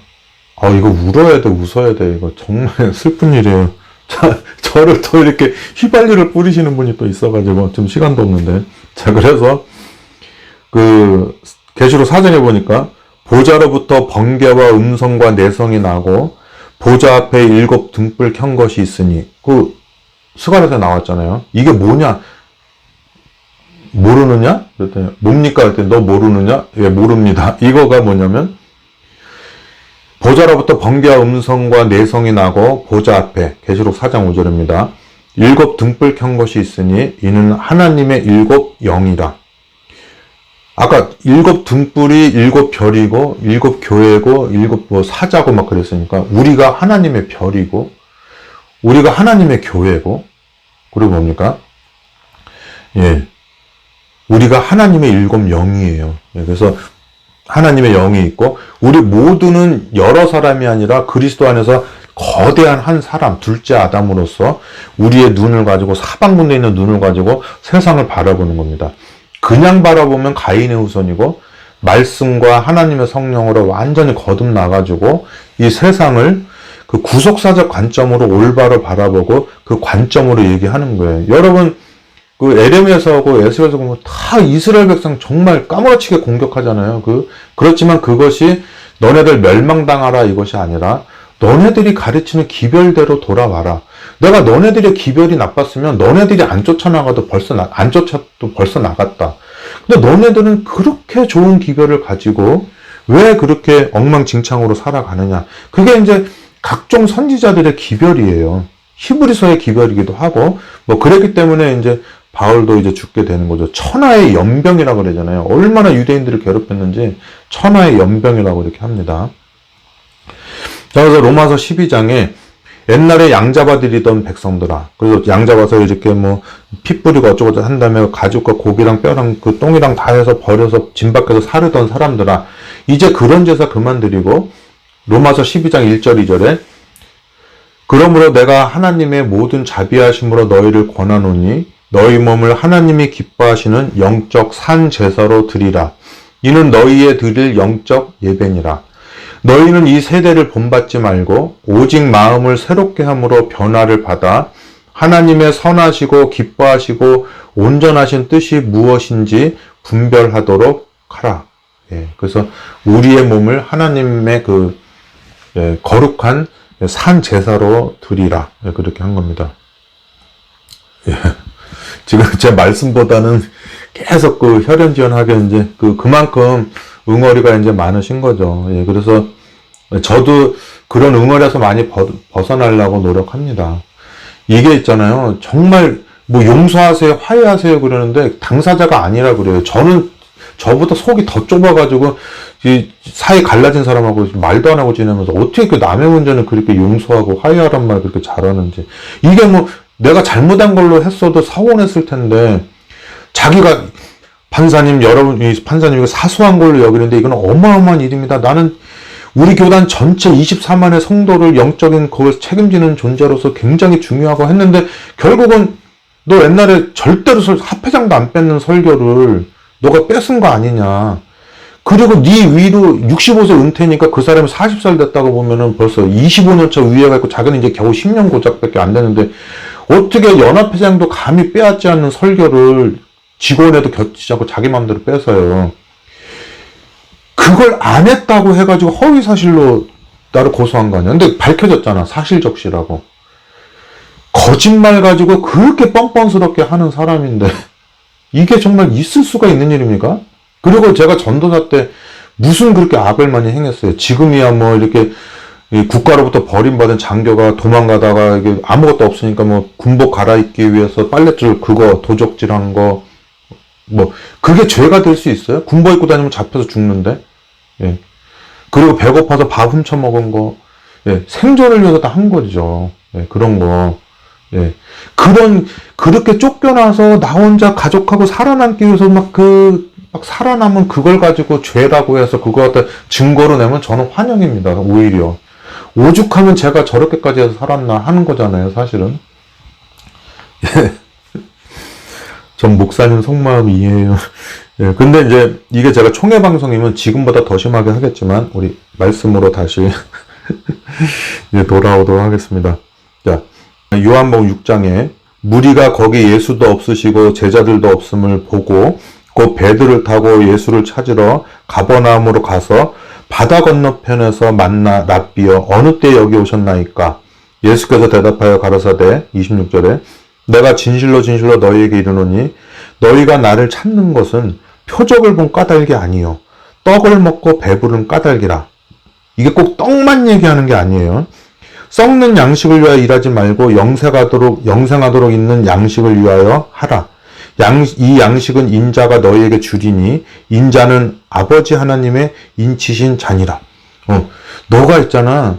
이거 울어야 돼, 웃어야 돼. 이거 정말 슬픈 일이에요. 자, 저를 또 이렇게 휘발유를 뿌리시는 분이 또 있어가지고, 좀 시간도 없는데. 자, 그래서, 계시록 4장에 보니까, 보좌로부터 번개와 음성과 내성이 나고, 보좌 앞에 7 등불 켠 것이 있으니, 스가랴서 나왔잖아요. 이게 뭐냐? 모르느냐? 그랬더니, 뭡니까? 그랬더니, 너 모르느냐? 예, 모릅니다. 이거가 뭐냐면, 보좌로부터 번개와 음성과 내성이 나고 보좌 앞에, 계시록 4장 5절입니다. 7 등불 켠 것이 있으니 이는 하나님의 7 영이라. 아까 7 등불이 7 별이고 7 교회고 7 사자고 막 그랬으니까 우리가 하나님의 별이고 우리가 하나님의 교회고, 그리고 뭡니까? 예. 우리가 하나님의 7 영이에요. 예, 그래서 하나님의 영이 있고, 우리 모두는 여러 사람이 아니라 그리스도 안에서 거대한 한 사람, 둘째 아담으로서 우리의 눈을 가지고, 사방문에 있는 눈을 가지고 세상을 바라보는 겁니다. 그냥 바라보면 가인의 후손이고, 말씀과 하나님의 성령으로 완전히 거듭나가지고 이 세상을 구속사적 관점으로 올바로 바라보고 그 관점으로 얘기하는 거예요. 여러분, 에레미야서하고 에스겔서 보면 다 이스라엘 백성 정말 까무러치게 공격하잖아요. 그렇지만 그것이 너네들 멸망당하라 이것이 아니라 너네들이 가르치는 기별대로 돌아와라. 내가 너네들의 기별이 나빴으면 너네들이 안 쫓아나가도 안 쫓아도 벌써 나갔다. 근데 너네들은 그렇게 좋은 기별을 가지고 왜 그렇게 엉망진창으로 살아가느냐. 그게 이제 각종 선지자들의 기별이에요. 히브리서의 기별이기도 하고, 그랬기 때문에 이제 바울도 이제 죽게 되는 거죠. 천하의 연병이라고 그러잖아요. 얼마나 유대인들을 괴롭혔는지 천하의 연병이라고 이렇게 합니다. 자, 그래서 로마서 12장에 옛날에 양 잡아들이던 백성들아. 그래서 양 잡아서 이렇게 뭐, 피 뿌리고 어쩌고 한 다음에 가죽과 고기랑 뼈랑 그 똥이랑 다 해서 버려서 진 밖에서 사르던 사람들아. 이제 그런 제사 그만 드리고, 로마서 12장 1절 2절에, 그러므로 내가 하나님의 모든 자비하심으로 너희를 권하노니, 너희 몸을 하나님이 기뻐하시는 영적 산 제사로 드리라. 이는 너희의 드릴 영적 예배니라. 너희는 이 세대를 본받지 말고 오직 마음을 새롭게 함으로 변화를 받아 하나님의 선하시고 기뻐하시고 온전하신 뜻이 무엇인지 분별하도록 하라. 예, 그래서 우리의 몸을 하나님의 거룩한 산 제사로 드리라. 예, 그렇게 한 겁니다. 예, 지금 제 말씀보다는 계속 혈연지연하게 이제 그만큼 응어리가 이제 많으신 거죠. 예, 그래서 저도 그런 응어리에서 많이 벗어나려고 노력합니다. 이게 있잖아요. 정말 뭐 용서하세요, 화해하세요 그러는데 당사자가 아니라 그래요. 저는 저보다 속이 더 좁아가지고 이 사이 갈라진 사람하고 말도 안 하고 지내면서 어떻게 그 남의 문제는 그렇게 용서하고 화해하란 말 그렇게 잘하는지. 이게 뭐 내가 잘못한 걸로 했어도 서운했을 텐데 자기가 판사님, 여러분, 이 판사님, 이거 사소한 걸로 여기는데 이건 어마어마한 일입니다. 나는 우리 교단 전체 24만의 성도를 영적인 그걸 책임지는 존재로서 굉장히 중요하고 했는데 결국은 너 옛날에 절대로 합회장도 안 뺏는 설교를 너가 뺏은 거 아니냐. 그리고 네 위로 65세 은퇴니까 그 사람이 40살 됐다고 보면은 벌써 25년 차 위에가 있고 자기는 이제 겨우 10년 고작밖에 안 되는데 어떻게 연합회장도 감히 빼앗지 않는 설교를 직원에도 겹치지 않고 자기 마음대로 뺏어요. 그걸 안 했다고 해가지고 허위사실로 나를 고소한 거 아니야. 근데 밝혀졌잖아. 사실적시라고. 거짓말 가지고 그렇게 뻥뻥스럽게 하는 사람인데 이게 정말 있을 수가 있는 일입니까? 그리고 제가 전도사 때 무슨 그렇게 악을 많이 행했어요. 지금이야 뭐 이렇게 국가로부터 버림받은 장교가 도망가다가 이게 아무것도 없으니까 뭐 군복 갈아입기 위해서 빨랫줄 그거 도적질하는 거 뭐 그게 죄가 될 수 있어요? 군복 입고 다니면 잡혀서 죽는데. 예. 그리고 배고파서 밥 훔쳐 먹은 거. 예. 생존을 위해서 다 한 거죠. 예. 그런 거. 예. 그렇게 쫓겨나서 나 혼자 가족하고 살아남기 위해서 막 살아남은 그걸 가지고 죄라고 해서 그거 갖다 증거로 내면 저는 환영입니다. 오히려. 오죽하면 제가 저렇게까지 해서 살았나 하는 거잖아요, 사실은. 예. 전 목사님 속마음 이해해요. 예, 근데 이제 이게 제가 총회 방송이면 지금보다 더 심하게 하겠지만 우리 말씀으로 다시 이제 돌아오도록 하겠습니다. 자, 요한복음 6장에 무리가 거기 예수도 없으시고 제자들도 없음을 보고 곧 배들을 타고 예수를 찾으러 가버나움으로 가서 바다 건너편에서 만나 랍비여 어느 때 여기 오셨나이까? 예수께서 대답하여 가라사대 26절에 내가 진실로 진실로 너희에게 이르노니 너희가 나를 찾는 것은 표적을 본 까닭이 아니요 떡을 먹고 배부른 까닭이라. 이게 꼭 떡만 얘기하는 게 아니에요. 썩는 양식을 위하여 일하지 말고 영생하도록 있는 양식을 위하여 하라. 이 양식은 인자가 너희에게 주리니 인자는 아버지 하나님의 인치신 자니라. 너가 있잖아.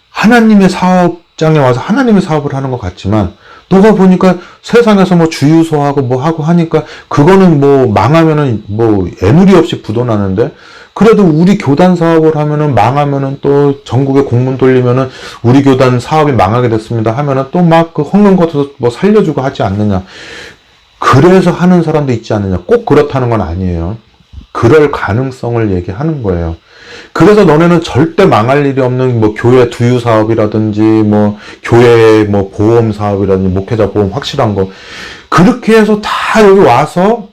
하나님의 사업장에 와서 하나님의 사업을 하는 것 같지만 너가 보니까 세상에서 뭐 주유소하고 뭐 하고 하니까 그거는 뭐 망하면은 뭐 애누리 없이 부도나는데 그래도 우리 교단 사업을 하면은 망하면은 또 전국에 공문 돌리면은 우리 교단 사업이 망하게 됐습니다 하면은 또 막 그 헛는 것도 뭐 살려주고 하지 않느냐. 그래서 하는 사람도 있지 않느냐. 꼭 그렇다는 건 아니에요. 그럴 가능성을 얘기하는 거예요. 그래서 너네는 절대 망할 일이 없는 뭐 교회 두유 사업이라든지 뭐 교회 뭐 보험 사업이라든지 목회자 보험 확실한 거 그렇게 해서 다 여기 와서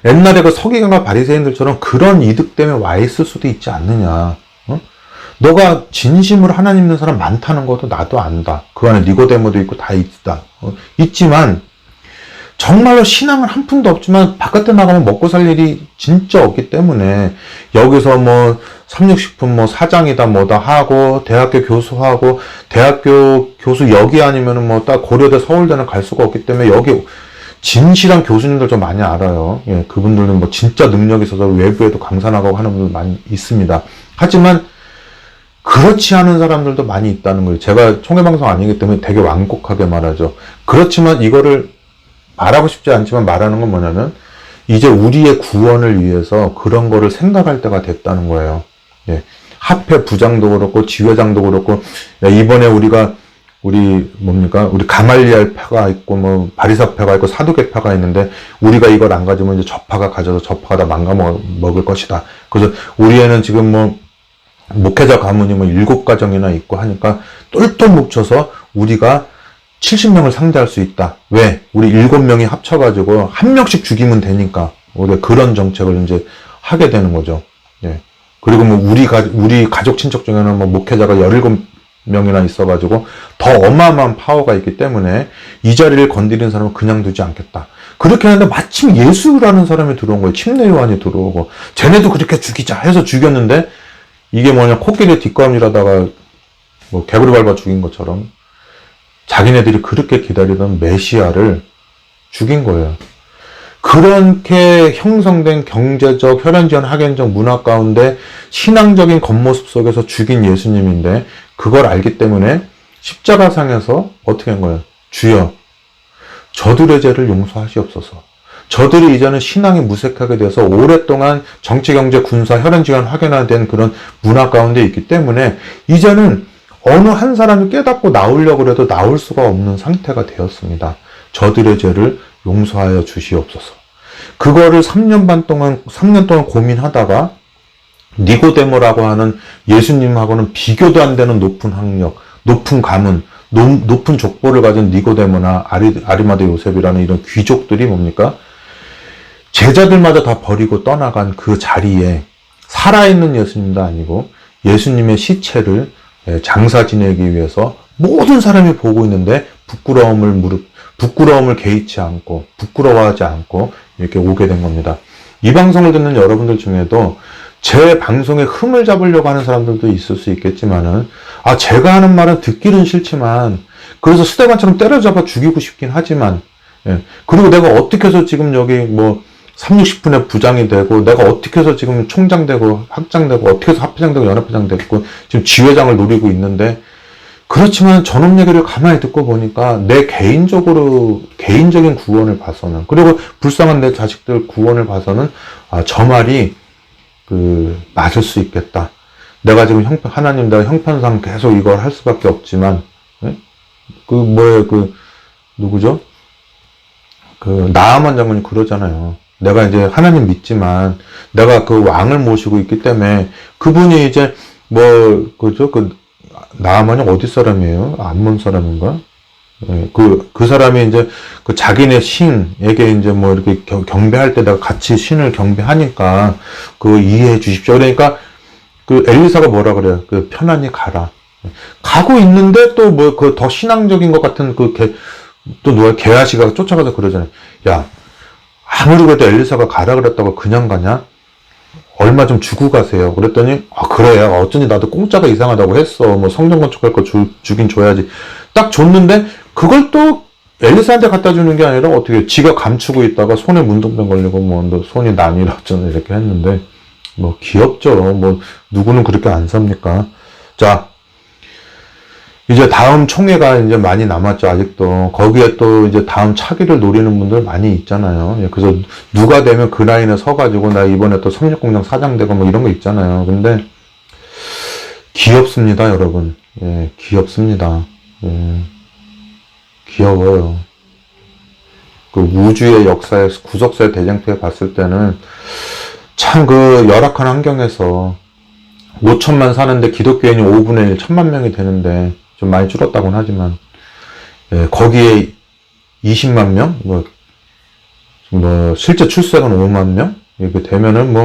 옛날에 그 서기관과 바리새인들처럼 그런 이득 때문에 와 있을 수도 있지 않느냐. 너가 진심으로 하나님 믿는 사람 많다는 것도 나도 안다. 그 안에 니고데모도 있고 다 있다. 있지만 정말로 신앙은 한 푼도 없지만 바깥에 나가면 먹고 살 일이 진짜 없기 때문에 여기서 뭐 삼육식품 뭐 사장이다 뭐다 하고 대학교 교수하고 대학교 교수 여기 아니면은 뭐 딱 고려대 서울대는 갈 수가 없기 때문에 여기 진실한 교수님들 좀 많이 알아요. 예, 그분들은 뭐 진짜 능력이 있어서 외부에도 강사 나가고 하는 분들 많이 있습니다. 하지만 그렇지 않은 사람들도 많이 있다는 거예요. 제가 총회방송 아니기 때문에 되게 완곡하게 말하죠. 그렇지만 이거를 말하고 싶지 않지만 말하는 건 뭐냐면 이제 우리의 구원을 위해서 그런 거를 생각할 때가 됐다는 거예요. 예. 합회 부장도 그렇고 지회장도 그렇고 야, 이번에 우리 가말리알 파가 있고 뭐 바리사 파가 있고 사두개 파가 있는데 우리가 이걸 안 가지면 이제 저 파가 가져서 저 파가 다 망가먹을 것이다. 그래서 우리 애는 지금 뭐 목회자 가문이 뭐 7가정이나 있고 하니까 똘똘 뭉쳐서 우리가 70명을 상대할 수 있다. 왜? 우리 7명이 합쳐가지고 한 명씩 죽이면 되니까 우리가 그런 정책을 이제 하게 되는 거죠. 예. 그리고 뭐 우리 가족 친척 중에는 뭐 목회자가 17명이나 있어가지고 더 어마어마한 파워가 있기 때문에 이 자리를 건드리는 사람은 그냥 두지 않겠다. 그렇게 하는데 마침 예수라는 사람이 들어온 거예요. 침례 요한이 들어오고 쟤네도 그렇게 죽이자 해서 죽였는데 이게 뭐냐 코끼리 뒷감이라다가 뭐 개구리 밟아 죽인 것처럼 자기네들이 그렇게 기다리던 메시아를 죽인 거예요. 그렇게 형성된 경제적, 혈연지연, 학연적 문화 가운데 신앙적인 겉모습 속에서 죽인 예수님인데 그걸 알기 때문에 십자가상에서 어떻게 한 거예요? 주여, 저들의 죄를 용서하시옵소서. 저들이 이제는 신앙이 무색하게 돼서 오랫동안 정치, 경제, 군사, 혈연지연, 확연화된 그런 문화 가운데 있기 때문에 이제는 어느 한 사람이 깨닫고 나오려고 해도 나올 수가 없는 상태가 되었습니다. 저들의 죄를 용서하여 주시옵소서. 그거를 3년 동안 고민하다가 니고데모라고 하는 예수님하고는 비교도 안 되는 높은 학력, 높은 가문, 높은 족보를 가진 니고데모나 아리마대 요셉이라는 이런 귀족들이 뭡니까? 제자들마저 다 버리고 떠나간 그 자리에 살아있는 예수님도 아니고 예수님의 시체를 장사 지내기 위해서 모든 사람이 보고 있는데 부끄러움을 개의치 않고 부끄러워하지 않고 이렇게 오게 된 겁니다. 이 방송을 듣는 여러분들 중에도 제 방송에 흠을 잡으려고 하는 사람들도 있을 수 있겠지만은 제가 하는 말은 듣기는 싫지만 그래서 스테반처럼 때려잡아 죽이고 싶긴 하지만 그리고 내가 어떻게 해서 지금 여기 뭐 360분의 부장이 되고 내가 어떻게 해서 지금 총장 되고 학장 되고 어떻게 해서 합회장 되고 연합회장 됐고 지금 지회장을 노리고 있는데 그렇지만 저놈 얘기를 가만히 듣고 보니까 내 개인적인 구원을 봐서는 그리고 불쌍한 내 자식들 구원을 봐서는 저 말이 맞을 수 있겠다. 내가 지금 하나님 내가 형편상 계속 이걸 할 수밖에 없지만 누구죠? 나아만 장군이 그러잖아요. 내가 이제 하나님 믿지만 내가 그 왕을 모시고 있기 때문에 그분이 이제 나아만이 어디 사람이에요? 암몬 사람인가? 그 사람이 이제 자기네 신에게 이제 뭐 이렇게 경배할 때 내가 같이 신을 경배하니까 이해해 주십시오. 그러니까 엘리사가 뭐라 그래요? 편안히 가라. 가고 있는데 또 더 신앙적인 것 같은 또 누가 게하시가 쫓아가서 그러잖아요. 야, 아무리 그래도 엘리사가 가라 그랬다고 그냥 가냐? 얼마 좀 주고 가세요. 그랬더니 그래. 어쩐지 나도 공짜가 이상하다고 했어. 뭐 성전 건축할 거 주긴 줘야지. 딱 줬는데 그걸 또 엘리사한테 갖다 주는 게 아니라 어떻게 지가 감추고 있다가 손에 문둥병 걸리고 너 손이 난이라 어쩌나 이렇게 했는데 귀엽죠. 누구는 그렇게 안 삽니까? 자, 이제 다음 총회가 이제 많이 남았죠, 아직도. 거기에 또 이제 다음 차기를 노리는 분들 많이 있잖아요. 그래서 누가 되면 그 라인에 서가지고 나 이번에 또 성역공장 사장 되고 이런 거 있잖아요. 근데 귀엽습니다, 여러분. 귀엽습니다. 귀여워요. 우주의 역사에서 구속사의 대쟁투에 봤을 때는 참 열악한 환경에서 5천만 사는데 기독교인이 5분의 1, 1,000만 명이 되는데 좀 많이 줄었다고는 하지만 거기에 20만 명? 실제 출생은 5만 명? 이렇게 되면은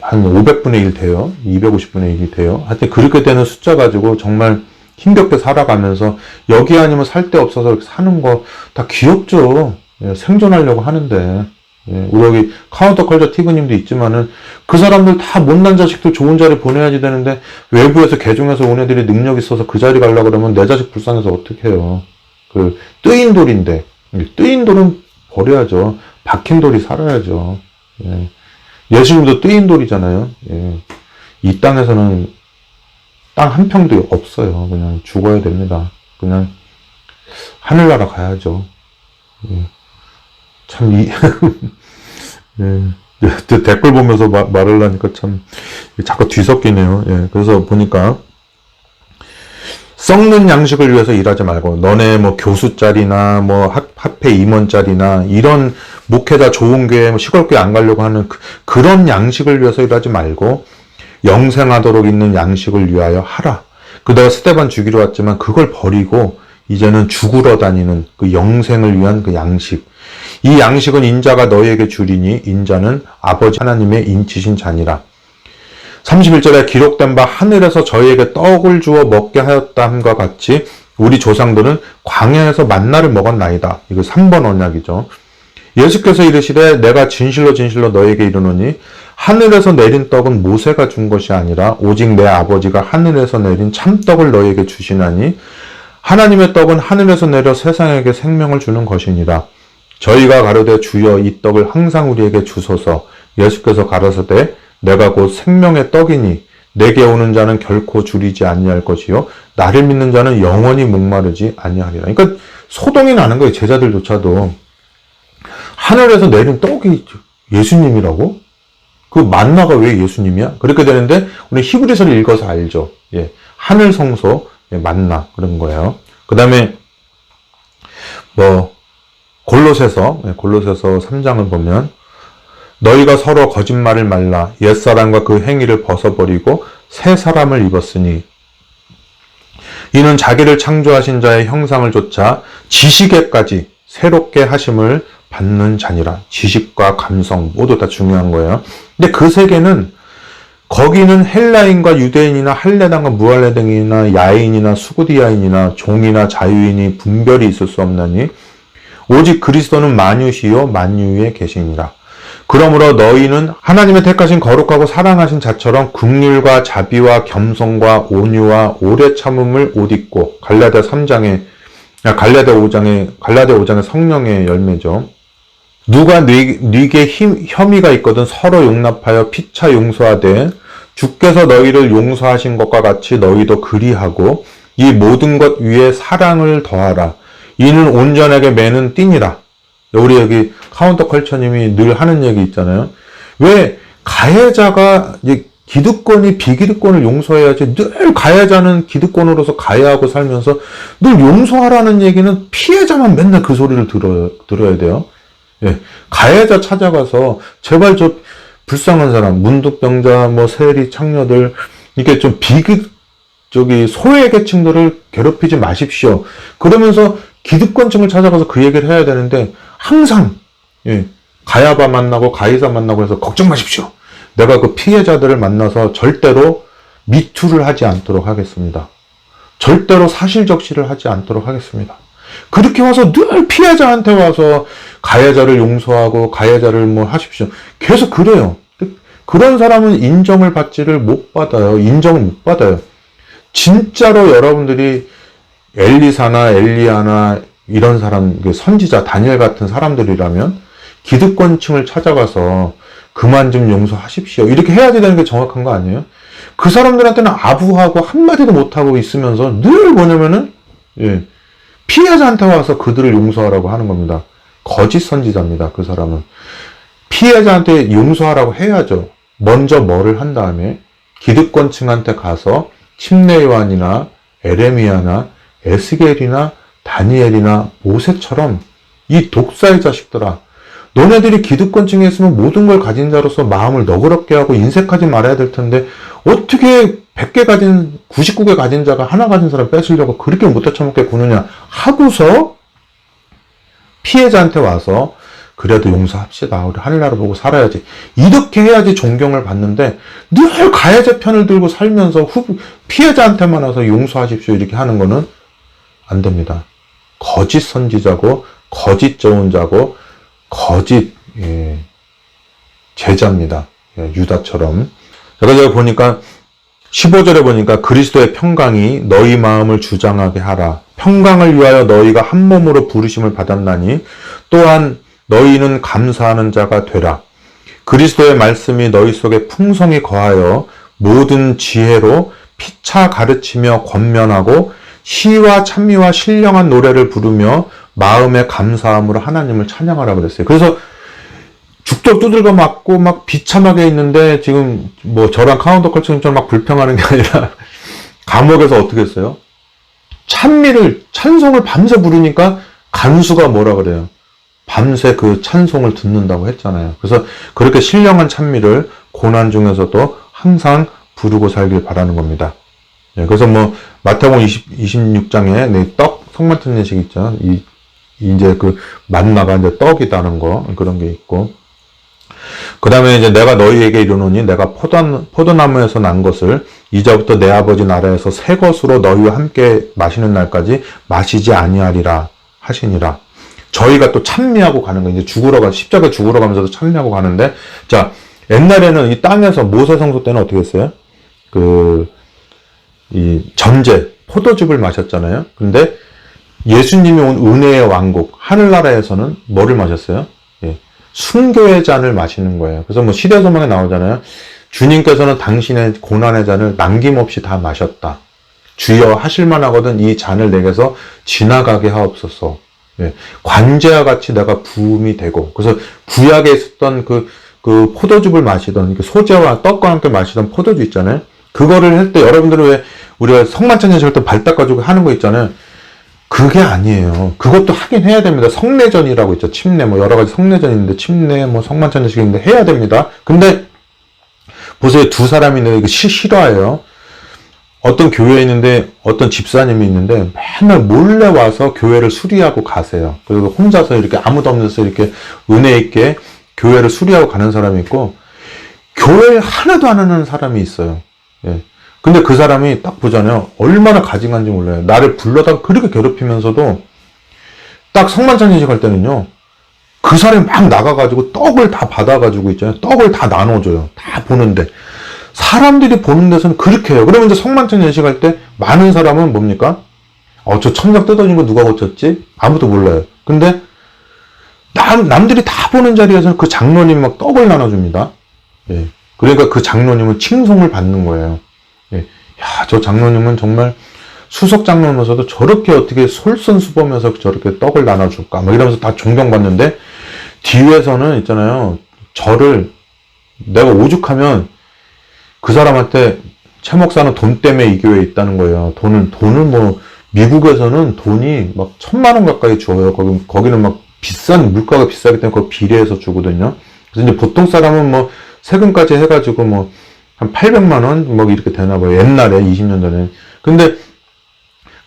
한 500분의 1 돼요. 250분의 1이 돼요. 하여튼 그렇게 되는 숫자 가지고 정말 힘겹게 살아가면서 여기 아니면 살 데 없어서 이렇게 사는 거 다 귀엽죠. 생존하려고 하는데. 우리 여기 카운터컬처 티브님도 있지만은 그 사람들 다 못난 자식들 좋은 자리 보내야지 되는데 외부에서 개종해서 온 애들이 능력 있어서 그 자리 가려고 그러면 내 자식 불쌍해서 어떻게 해요. 뜨인 돌인데 뜨인 돌은 버려야죠. 박힌 돌이 살아야죠. 예수님도 뜨인 돌이잖아요. 이 땅에서는 땅 한 평도 없어요. 그냥 죽어야 됩니다. 그냥 하늘나라 가야죠. 예. 참 예. 댓글 보면서 말을 하니까 참 자꾸 뒤섞이네요. 예. 그래서 보니까 썩는 양식을 위해서 일하지 말고, 너네 뭐 교수 짤이나 뭐 학회 임원 짤이나 이런 목회자 좋은 교회 뭐 시골 교회 안 가려고 하는 그런 양식을 위해서 일하지 말고 영생하도록 있는 양식을 위하여 하라. 내가 스데반 죽이러 왔지만 그걸 버리고 이제는 죽으러 다니는 그 영생을 위한 그 양식. 이 양식은 인자가 너희에게 주리니 인자는 아버지 하나님의 인치신 자니라. 31절에 기록된 바 하늘에서 저희에게 떡을 주어 먹게 하였다 함과 같이 우리 조상들은 광야에서 만나를 먹었나이다. 이거 3번 언약이죠. 예수께서 이르시되 내가 진실로 진실로 너희에게 이르노니 하늘에서 내린 떡은 모세가 준 것이 아니라 오직 내 아버지가 하늘에서 내린 참떡을 너희에게 주시나니 하나님의 떡은 하늘에서 내려 세상에게 생명을 주는 것이니라. 저희가 가로되 주여 이 떡을 항상 우리에게 주소서. 예수께서 가라사대 내가 곧 생명의 떡이니 내게 오는 자는 결코 줄이지 아니할 것이요 나를 믿는 자는 영원히 목마르지 아니하리라. 그러니까 소동이 나는 거예요. 제자들조차도. 하늘에서 내린 떡이 예수님이라고? 그 만나가 왜 예수님이야? 그렇게 되는데 우리 히브리서를 읽어서 알죠. 예, 하늘 성소, 예, 만나 그런 거예요. 그 다음에 골로새서 3장을 보면 너희가 서로 거짓말을 말라 옛사람과 그 행위를 벗어버리고 새 사람을 입었으니 이는 자기를 창조하신 자의 형상을 좇아 지식에까지 새롭게 하심을 받는 자니라. 지식과 감성 모두 다 중요한 거예요. 근데 그 세계는 거기는 헬라인과 유대인이나 할레당과 무할레당이나 야인이나 수구디아인이나 종이나 자유인이 분별이 있을 수 없나니 오직 그리스도는 만유시요 만유에 계시니라. 그러므로 너희는 하나님의 택하신 거룩하고 사랑하신 자처럼 긍휼과 자비와 겸손과 온유와 오래 참음을 옷 입고 갈라디아 5장의 성령의 열매죠. 누가 네게 혐의가 있거든 서로 용납하여 피차 용서하되 주께서 너희를 용서하신 것과 같이 너희도 그리하고 이 모든 것 위에 사랑을 더하라. 이는 온전하게 매는 띠니라. 우리 여기 카운터 컬처님이 늘 하는 얘기 있잖아요. 왜 가해자가 이제 기득권이 비기득권을 용서해야지 늘 가해자는 기득권으로서 가해하고 살면서 늘 용서하라는 얘기는 피해자만 맨날 그 소리를 들어야 돼요. 예, 가해자 찾아가서 제발 저 불쌍한 사람, 문득병자, 세리, 창녀들 이게 좀 소외 계층들을 괴롭히지 마십시오. 그러면서 기득권층을 찾아가서 그 얘기를 해야 되는데 항상 가야바 만나고 가이사 만나고 해서 걱정 마십시오. 내가 그 피해자들을 만나서 절대로 미투를 하지 않도록 하겠습니다. 절대로 사실적시를 하지 않도록 하겠습니다. 그렇게 와서 늘 피해자한테 와서 가해자를 용서하고 가해자를 하십시오. 계속 그래요. 그런 사람은 인정을 받지를 못 받아요. 인정을 못 받아요. 진짜로 여러분들이 엘리사나 엘리야나 이런 사람, 선지자, 다니엘 같은 사람들이라면 기득권층을 찾아가서 그만 좀 용서하십시오. 이렇게 해야 되는 게 정확한 거 아니에요? 그 사람들한테는 아부하고 한마디도 못하고 있으면서 늘 뭐냐면은, 피해자한테 와서 그들을 용서하라고 하는 겁니다. 거짓 선지자입니다. 그 사람은. 피해자한테 용서하라고 해야죠. 먼저 뭐를 한 다음에 기득권층한테 가서 침례요한이나 에레미야나 에스겔이나 다니엘이나 모세처럼 이 독사의 자식들아, 너네들이 기득권층에 있으면 모든 걸 가진 자로서 마음을 너그럽게 하고 인색하지 말아야 될 텐데 어떻게 100개 가진 99개 가진 자가 하나 가진 사람 뺏으려고 그렇게 못해 처먹게 구느냐 하고서 피해자한테 와서 그래도 용서합시다. 우리 하늘나라 보고 살아야지. 이렇게 해야지 존경을 받는데 늘 가해자 편을 들고 살면서 피해자한테만 와서 용서하십시오. 이렇게 하는 거는 안 됩니다. 거짓 선지자고 거짓 저언자고 거짓 제자입니다. 유다처럼. 제가 보니까 15절에 보니까 그리스도의 평강이 너희 마음을 주장하게 하라. 평강을 위하여 너희가 한 몸으로 부르심을 받았나니 또한 너희는 감사하는 자가 되라. 그리스도의 말씀이 너희 속에 풍성히 거하여 모든 지혜로 피차 가르치며 권면하고 시와 찬미와 신령한 노래를 부르며 마음의 감사함으로 하나님을 찬양하라 그랬어요. 그래서 죽도 두들겨 맞고 막 비참하게 있는데 지금 뭐 저랑 카운터 컬처처럼 막 불평하는 게 아니라 감옥에서 어떻게 했어요? 찬송을 밤새 부르니까 간수가 뭐라 그래요? 밤새 그 찬송을 듣는다고 했잖아요. 그래서 그렇게 신령한 찬미를 고난 중에서도 항상 부르고 살길 바라는 겁니다. 예, 그래서 뭐 마태복음 26장에 성만찬 예식 있죠. 이제 그 만나가 이제 떡이다는 거 그런 게 있고, 그 다음에 이제 내가 너희에게 이르노니 내가 포도나무에서 난 것을 이제부터 내 아버지 나라에서 새 것으로 너희와 함께 마시는 날까지 마시지 아니하리라 하시니라. 저희가 또 찬미하고 가는 거예요. 이제 십자가 죽으러 가면서도 찬미하고 가는데, 자, 옛날에는 이 땅에서 모세 성소 때는 어떻게 했어요? 이 전제, 포도즙을 마셨잖아요. 근데 예수님이 온 은혜의 왕국, 하늘나라에서는 뭐를 마셨어요? 예, 순교의 잔을 마시는 거예요. 그래서 뭐 시대소망에 나오잖아요. 주님께서는 당신의 고난의 잔을 남김없이 다 마셨다. 주여 하실만 하거든 이 잔을 내게서 지나가게 하옵소서. 예, 관제와 같이 내가 부음이 되고, 그래서 구약에 있었던 그 포도즙을 마시던, 소재와 떡과 함께 마시던 포도주 있잖아요. 그거를 할 때 여러분들은 왜 우리가 성만찬 예식할 때 발 닦아주고 하는 거 있잖아요. 그게 아니에요. 그것도 하긴 해야 됩니다. 성례전이라고 있죠. 침례, 뭐 여러 가지 성례전이 있는데, 침례, 뭐 성만찬 예식이 있는데 해야 됩니다. 근데 보세요. 두 사람이 있는데 이거 실화예요. 어떤 교회에 있는데 어떤 집사님이 있는데 맨날 몰래 와서 교회를 수리하고 가세요. 그리고 혼자서 이렇게 아무도 없는 데서 이렇게 은혜 있게 교회를 수리하고 가는 사람이 있고, 교회 하나도 안 하는 사람이 있어요. 예. 근데 그 사람이 딱 보잖아요. 얼마나 가증한지 몰라요. 나를 불러다가 그렇게 괴롭히면서도 딱 성만찬 예식 할 때는요, 그 사람이 막 나가가지고 떡을 다 받아가지고 있잖아요. 떡을 다 나눠줘요. 다 보는데. 사람들이 보는 데서는 그렇게 해요. 그러면 이제 성만찬 예식할 때 많은 사람은 뭡니까? 저 천장 뜯어진 거 누가 고쳤지? 아무도 몰라요. 근데 남들이 다 보는 자리에서는 그 장로님이 막 떡을 나눠줍니다. 예. 그러니까 그 장로님은 칭송을 받는 거예요. 예. 야, 저 장로님은 정말 수석 장로면서도 저렇게 어떻게 솔선수범해서 저렇게 떡을 나눠줄까? 막 이러면서 다 존경받는데, 뒤에서는 있잖아요. 내가 오죽하면 그 사람한테 최 목사는 돈 때문에 이 교회에 있다는 거예요. 돈을 뭐, 미국에서는 돈이 막 1,000,000원 가까이 줘요. 거기는 막 물가가 비싸기 때문에 그거 비례해서 주거든요. 그래서 이제 보통 사람은 뭐, 세금까지 해가지고 뭐, 한 800만원? 뭐 이렇게 되나 봐요. 옛날에, 20년 전에. 근데,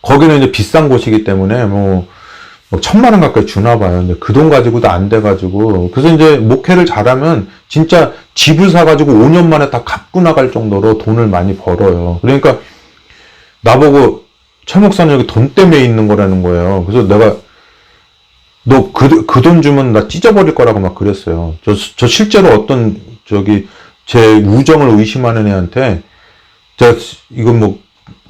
거기는 이제 비싼 곳이기 때문에 뭐 1,000,000원 가까이 주나 봐요. 근데 그 돈 가지고도 안 돼가지고. 그래서 이제 목회를 잘하면 진짜 집을 사가지고 5년 만에 다 갚고 나갈 정도로 돈을 많이 벌어요. 그러니까 나보고 최 목사는 여기 돈 때문에 있는 거라는 거예요. 그래서 내가 너 그 돈 주면 나 찢어버릴 거라고 막 그랬어요. 저 실제로 어떤 제 우정을 의심하는 애한테 제가 이건 뭐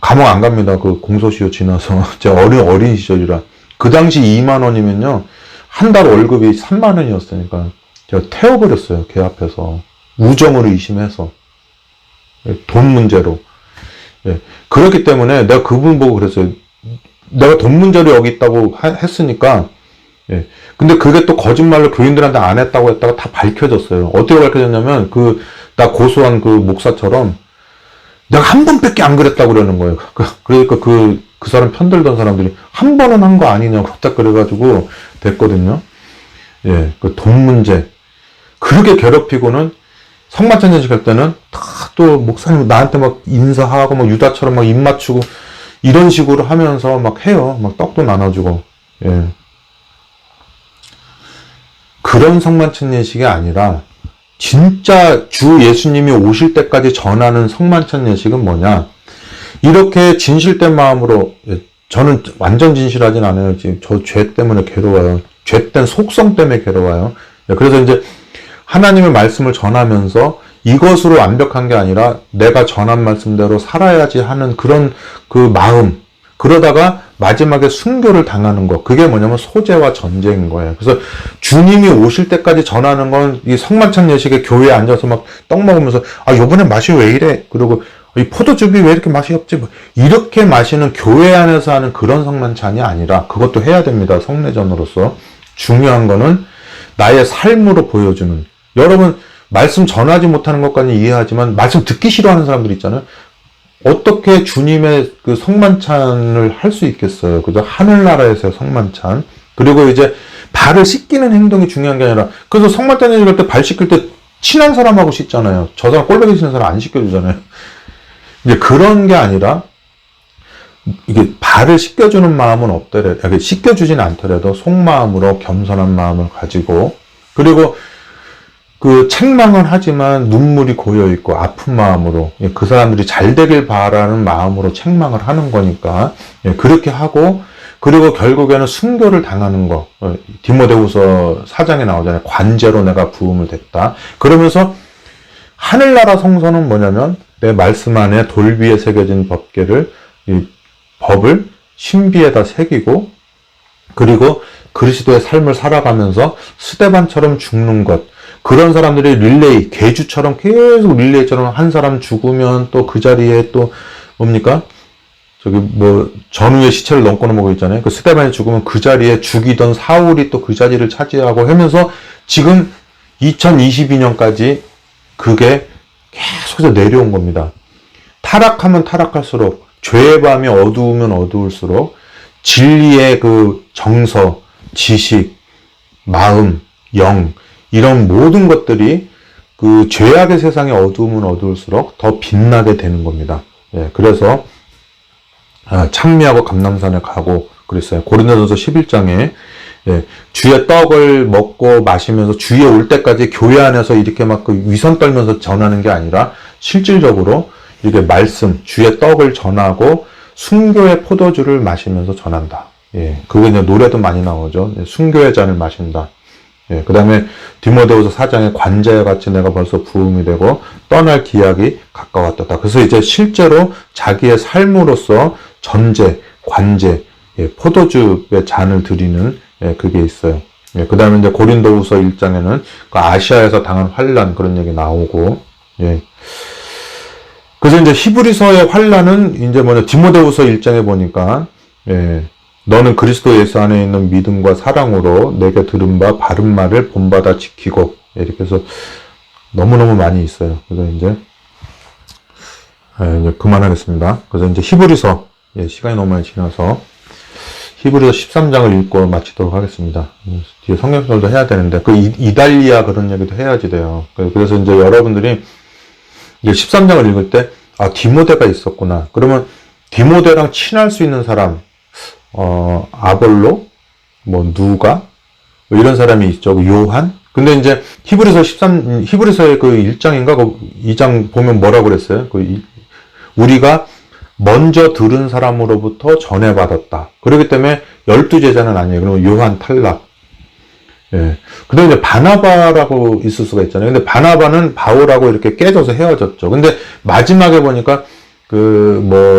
감옥 안 갑니다. 그 공소시효 지나서. 제가 어린 시절이라. 그 당시 2만 원이면요. 한 달 월급이 3만 원이었으니까 제가 태워버렸어요. 걔 앞에서. 우정을 의심해서. 돈 문제로. 예. 그렇기 때문에 내가 그분 보고 그랬어요. 내가 돈 문제로 여기 있다고 했으니까. 예. 근데 그게 또 거짓말로 교인들한테 안 했다고 했다가 다 밝혀졌어요. 어떻게 밝혀졌냐면 나 고소한 그 목사처럼 내가 한 번밖에 안 그랬다고 그러는 거예요. 그러니까 그 사람 편들던 사람들이 한 번은 한 거 아니냐고 딱 그래가지고 됐거든요. 예, 그 돈 문제. 그렇게 괴롭히고는 성만찬 예식 할 때는 다 또 목사님 나한테 막 인사하고 막 유다처럼 막 입 맞추고 이런 식으로 하면서 막 해요. 막 떡도 나눠주고. 예. 그런 성만찬 예식이 아니라 진짜 주 예수님이 오실 때까지 전하는 성만찬 예식은 뭐냐? 이렇게 진실된 마음으로, 저는 완전 진실하진 않아요. 지금 저 죄 때문에 괴로워요. 죄된 속성 때문에 괴로워요. 그래서 이제 하나님의 말씀을 전하면서 이것으로 완벽한 게 아니라 내가 전한 말씀대로 살아야지 하는 그런 그 마음. 그러다가 마지막에 순교를 당하는 거. 그게 뭐냐면 소재와 전제인 거예요. 그래서 주님이 오실 때까지 전하는 건 이 성만찬 예식에 교회에 앉아서 막 떡 먹으면서 요번에 맛이 왜 이래? 그리고 이 포도즙이 왜 이렇게 맛이 없지? 뭐 이렇게 마시는 교회 안에서 하는 그런 성만찬이 아니라, 그것도 해야 됩니다. 성례전으로서. 중요한 거는 나의 삶으로 보여주는, 여러분 말씀 전하지 못하는 것까지 이해하지만 말씀 듣기 싫어하는 사람들 있잖아요. 어떻게 주님의 그 성만찬을 할 수 있겠어요? 그죠? 하늘나라에서의 성만찬. 그리고 이제 발을 씻기는 행동이 중요한 게 아니라, 그래서 성만찬을 이럴 때 발 씻길 때 친한 사람하고 씻잖아요. 저 사람 꼴보기 싫은 사람 안 씻겨주잖아요. 이제 그런 게 아니라, 이게 발을 씻겨주는 마음은 없더라도, 씻겨주진 않더라도 속마음으로 겸손한 마음을 가지고, 그리고 그 책망은 하지만 눈물이 고여있고 아픈 마음으로, 그 사람들이 잘 되길 바라는 마음으로 책망을 하는 거니까, 그렇게 하고, 그리고 결국에는 순교를 당하는 거. 디모데후서 4장에 나오잖아요. 관제로 내가 부음을 됐다. 그러면서 하늘나라 성서는 뭐냐면, 내 말씀 안에 돌 위에 새겨진 법궤를, 이 법을 신비에다 새기고, 그리고 그리스도의 삶을 살아가면서 스데반처럼 죽는 것. 그런 사람들이 릴레이, 개주처럼 계속 릴레이처럼 한 사람 죽으면 또 그 자리에 또 뭡니까? 저기 뭐 전후의 시체를 넘고 넘어가고 있잖아요. 그 스데반이 죽으면 그 자리에 죽이던 사울이 또 그 자리를 차지하고 하면서 지금 2022년까지 그게 계속해서 내려온 겁니다. 타락하면 타락할수록, 죄의 밤이 어두우면 어두울수록 진리의 그 정서, 지식, 마음, 영, 이런 모든 것들이 그 죄악의 세상에 어두우면 어두울수록 더 빛나게 되는 겁니다. 예, 그래서 찬미하고 감람산에 가고 그랬어요. 고린도전서 11장에 주의 떡을 먹고 마시면서 주에 올 때까지 교회 안에서 이렇게 막 그 위선 떨면서 전하는 게 아니라 실질적으로 이렇게 말씀, 주의 떡을 전하고 순교의 포도주를 마시면서 전한다. 예, 그게 이제 노래도 많이 나오죠. 순교의 잔을 마신다. 예, 그 다음에 디모데후서 4장에 관제와 같이 내가 벌써 부음이 되고 떠날 기약이 가까웠다. 그래서 이제 실제로 자기의 삶으로서 전제, 관제, 포도주의 잔을 드리는 그게 있어요. 그 다음에 이제 고린도후서 1장에는 그 아시아에서 당한 환난 그런 얘기 나오고, 그래서 이제 히브리서의 환난은 이제 뭐냐, 디모데후서 1장에 보니까, 너는 그리스도 예수 안에 있는 믿음과 사랑으로 내게 들은 바 바른 말을 본받아 지키고, 이렇게 해서 너무너무 많이 있어요. 그래서 이제 그만하겠습니다. 그래서 이제 히브리서, 시간이 너무 많이 지나서 히브리서 13장을 읽고 마치도록 하겠습니다. 뒤에 성경설도 해야 되는데, 그 이달리아 그런 얘기도 해야지 돼요. 그래서 이제 여러분들이 이제 13장을 읽을 때, 디모데가 있었구나. 그러면 디모데랑 친할 수 있는 사람, 아볼로, 뭐 누가, 뭐 이런 사람이 있죠. 요한. 근데 이제 히브리서의 그 1장인가 그 2장 보면 뭐라고 그랬어요? 우리가 먼저 들은 사람으로부터 전해받았다. 그렇기 때문에 12제자는 아니에요. 그러면 요한 탈락. 근데 이제 바나바라고 있을 수가 있잖아요. 근데 바나바는 바울하고 이렇게 깨져서 헤어졌죠. 근데 마지막에 보니까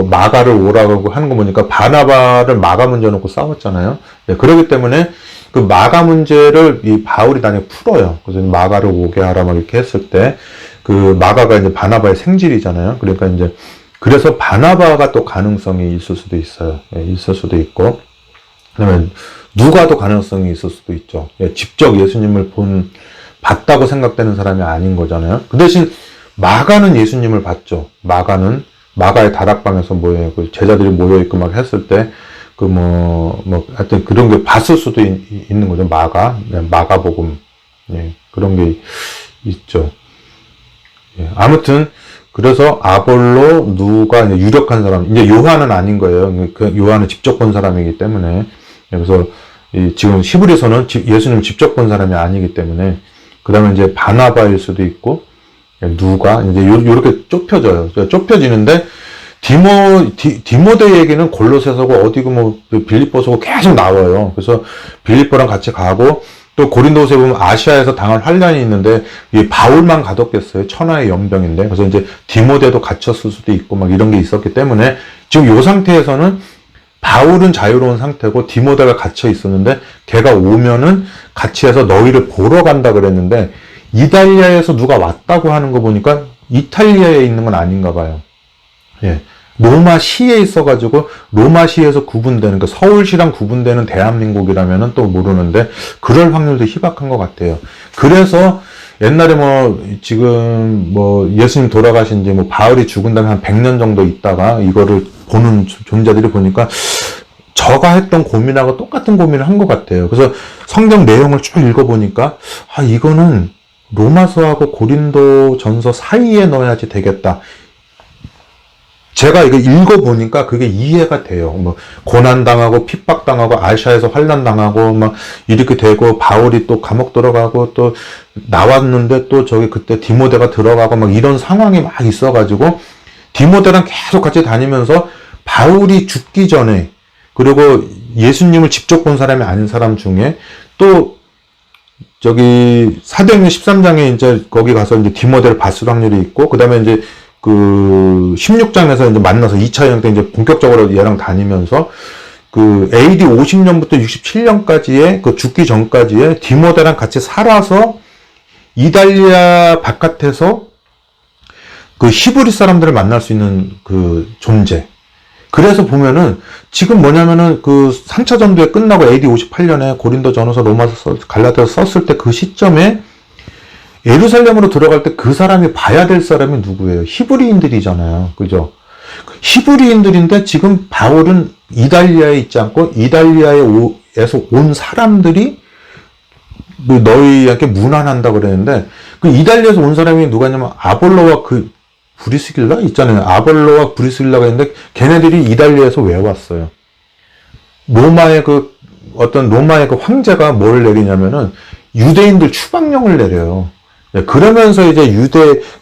마가를 오라고 하는 거 보니까 바나바를 마가 문제 놓고 싸웠잖아요. 그렇기 때문에 그 마가 문제를 이 바울이 나중에 풀어요. 그래서 마가를 오게 하라 막 이렇게 했을 때, 그 마가가 이제 바나바의 생질이잖아요. 그러니까 이제, 그래서 바나바가 또 가능성이 있을 수도 있어요. 있을 수도 있고, 그다음에 누가도 가능성이 있을 수도 있죠. 직접 예수님을 봤다고 생각되는 사람이 아닌 거잖아요. 그 대신 마가는 예수님을 봤죠. 마가의 다락방에서 그 제자들이 모여있고 막 했을 때, 하여튼 그런 게 봤을 수도 있는 거죠. 마가복음. 그런 게 있죠. 아무튼, 그래서 아볼로, 누가 이제 유력한 사람, 이제 요한은 아닌 거예요. 그 요한은 직접 본 사람이기 때문에. 그래서 지금 히브리서는 예수님 직접 본 사람이 아니기 때문에, 그 다음에 이제 바나바일 수도 있고, 누가 이제 요렇게 좁혀져요. 좁혀지는데, 디모데 얘기는 골로새서고 어디고 빌립보서고 계속 나와요. 그래서 빌립보랑 같이 가고, 또 고린도후서에 보면 아시아에서 당한 환난이 있는데, 이 바울만 가뒀겠어요. 천하의 연병인데. 그래서 이제 디모데도 갇혔을 수도 있고 막 이런 게 있었기 때문에, 지금 요 상태에서는 바울은 자유로운 상태고 디모데가 갇혀 있었는데, 걔가 오면은 같이 해서 너희를 보러 간다 그랬는데, 이달리아에서 누가 왔다고 하는 거 보니까 이탈리아에 있는 건 아닌가 봐요. 예. 로마시에 있어가지고 로마시에서 구분되는 그 서울시랑 구분되는 대한민국이라면은 또 모르는데 그럴 확률도 희박한 것 같아요. 그래서 옛날에 뭐 지금 뭐 예수님 돌아가신 지 뭐 바울이 죽은 다음에 한 100년 정도 있다가 이거를 보는 존재들이 보니까 저가 했던 고민하고 똑같은 고민을 한 것 같아요. 그래서 성경 내용을 쭉 읽어보니까 아 이거는 로마서하고 고린도 전서 사이에 넣어야지 되겠다. 제가 이거 읽어보니까 그게 이해가 돼요. 뭐, 고난당하고, 핍박당하고, 아시아에서 환난당하고, 막, 이렇게 되고, 바울이 또 감옥 들어가고, 또, 나왔는데 또 저기 그때 디모데가 들어가고, 막 이런 상황이 막 있어가지고, 디모데랑 계속 같이 다니면서, 바울이 죽기 전에, 그리고 예수님을 직접 본 사람이 아닌 사람 중에, 또, 저기, 사도행전 13장에 이제 거기 가서 이제 디모데를 봤을 확률이 있고, 그 다음에 이제 그 16장에서 이제 만나서 2차 여행 때 이제 본격적으로 얘랑 다니면서 그 AD 50년부터 67년까지의 그 죽기 전까지의 디모데랑 같이 살아서 이달리아 바깥에서 그 히브리 사람들을 만날 수 있는 그 존재. 그래서 보면은 지금 뭐냐면은 그 3차 전도에 끝나고 AD 58년에 고린도 전후서 로마서 갈라디아서 썼을 때 그 시점에 예루살렘으로 들어갈 때 그 사람이 봐야 될 사람이 누구예요? 히브리인들이잖아요. 그죠? 히브리인들인데 지금 바울은 이달리아에 있지 않고 이달리아에서 온 사람들이 뭐 너희에게 문안한다 그랬는데 그 이달리아에서 온 사람이 누가냐면 아볼로와 그 브리스길라 있잖아요. 아볼로와 브리스길라가 있는데 걔네들이 이달리아에서 왜 왔어요? 로마의 그 어떤 로마의 그 황제가 뭘 내리냐면은 유대인들 추방령을 내려요. 그러면서 이제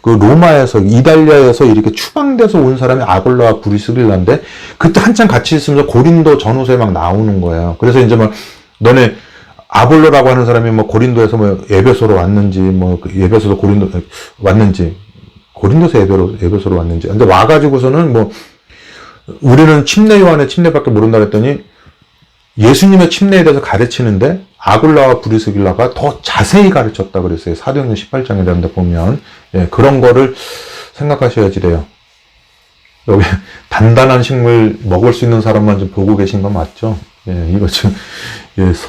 그 로마에서, 이달리아에서 이렇게 추방돼서 온 사람이 아볼로와 브리스길라인데, 그때 한참 같이 있으면서 고린도 전후서에 막 나오는 거예요. 그래서 이제 막, 너네, 아볼로라고 하는 사람이 뭐 고린도에서 뭐 에베소로 왔는지, 뭐 에베소도 고린도 왔는지, 고린도에서 에베소로 왔는지. 근데 와가지고서는 뭐, 우리는 침례 요한의 침례밖에 모른다 그랬더니, 예수님의 침례에 대해서 가르치는데 아굴라와 브리스길라가 더 자세히 가르쳤다 그랬어요. 사도행전 18장에 대한 데 보면 그런 거를 생각하셔야지 돼요. 여기 단단한 식물 먹을 수 있는 사람만 좀 보고 계신 거 맞죠? 이거 지금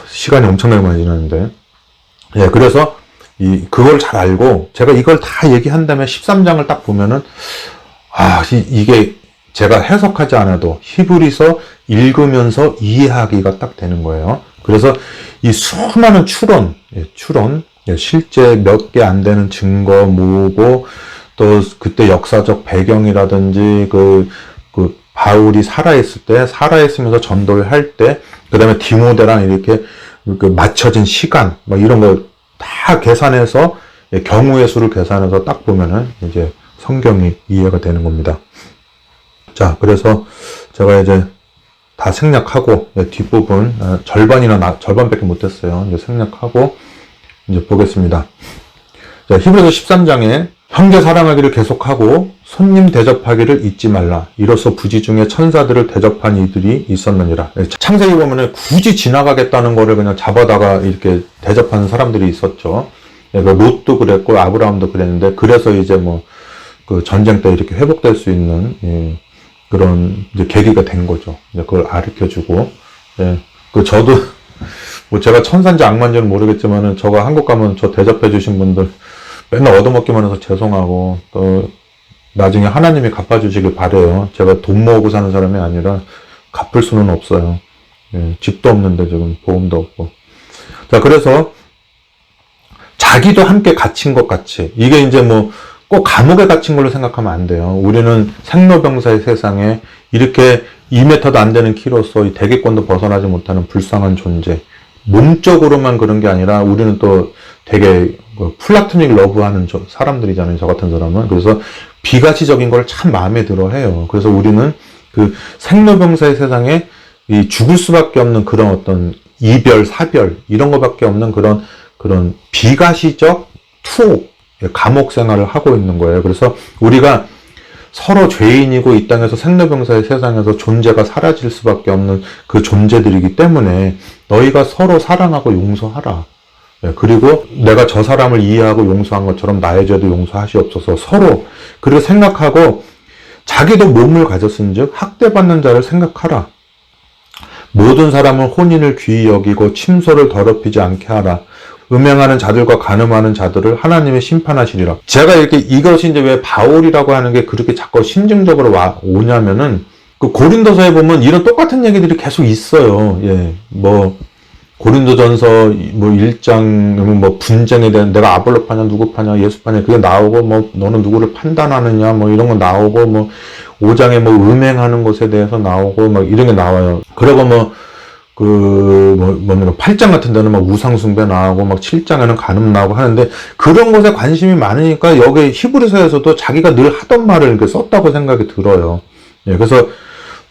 시간이 엄청나게 많이 지났는데 그래서 그걸 잘 알고 제가 이걸 다 얘기한 다음에 13장을 딱 보면은 이게 제가 해석하지 않아도 히브리서 읽으면서 이해하기가 딱 되는 거예요. 그래서 이 수많은 추론, 실제 몇 개 안 되는 증거 모으고 또 그때 역사적 배경이라든지 그 바울이 살아있으면서 전도를 할 때, 그 다음에 디모데랑 이렇게 그 맞춰진 시간, 뭐 이런 거 다 계산해서 경우의 수를 계산해서 딱 보면은 이제 성경이 이해가 되는 겁니다. 자, 그래서 제가 이제 다 생략하고 뒷부분 절반밖에 못했어요. 이제 생략하고 이제 보겠습니다. 자, 히브리서 13장에 형제 사랑하기를 계속하고 손님 대접하기를 잊지 말라. 이로써 부지 중에 천사들을 대접한 이들이 있었느니라. 창세기 보면은 굳이 지나가겠다는 거를 그냥 잡아다가 이렇게 대접하는 사람들이 있었죠. 롯도 그랬고 아브라함도 그랬는데 그래서 이제 뭐 그 전쟁 때 이렇게 회복될 수 있는 그런 이제 계기가 된 거죠. 그걸 가르쳐주고, 저도 뭐 제가 천사인지 악마인지는 모르겠지만은 저가 한국 가면 저 대접해주신 분들 맨날 얻어먹기만 해서 죄송하고 또 나중에 하나님이 갚아주시길 바래요. 제가 돈 모으고 사는 사람이 아니라 갚을 수는 없어요. 집도 없는데 지금 보험도 없고. 자, 그래서 자기도 함께 갇힌 것 같이 이게 이제 뭐 꼭 감옥에 갇힌 걸로 생각하면 안 돼요. 우리는 생로병사의 세상에 이렇게 2m도 안 되는 키로서 이 대기권도 벗어나지 못하는 불쌍한 존재. 몸적으로만 그런 게 아니라 우리는 또 되게 플라토닉 러브하는 사람들이잖아요. 저 같은 사람은. 그래서 비가치적인 걸 참 마음에 들어 해요. 그래서 우리는 그 생로병사의 세상에 이 죽을 수밖에 없는 그런 어떤 이별, 사별 이런 거밖에 없는 그런 비가시적 투옥 감옥 생활을 하고 있는 거예요. 그래서 우리가 서로 죄인이고 이 땅에서 생로병사의 세상에서 존재가 사라질 수밖에 없는 그 존재들이기 때문에 너희가 서로 사랑하고 용서하라. 그리고 내가 저 사람을 이해하고 용서한 것처럼 나의 죄도 용서하시옵소서. 서로 그리고 생각하고 자기도 몸을 가졌은즉 학대받는 자를 생각하라. 모든 사람은 혼인을 귀히 여기고 침소를 더럽히지 않게 하라. 음행하는 자들과 간음하는 자들을 하나님의 심판하시리라. 제가 이렇게 이것이 이제 왜 바울이라고 하는 게 그렇게 자꾸 심증적으로 오냐면은 그 고린도서에 보면 이런 똑같은 얘기들이 계속 있어요. 예, 뭐 고린도전서 뭐 1장 뭐 분쟁에 대한 내가 아볼로 파냐 누구 파냐 예수 파냐 그게 나오고 뭐 너는 누구를 판단하느냐 뭐 이런 거 나오고 뭐 5장에 뭐 음행하는 것에 대해서 나오고 막 이런 게 나와요. 그리고 뭡니까 8장 같은 데는 막 우상숭배 나오고 막 7장에는 간음 나오고 하는데 그런 것에 관심이 많으니까 여기 히브리서에서도 자기가 늘 하던 말을 이렇게 썼다고 생각이 들어요. 예, 그래서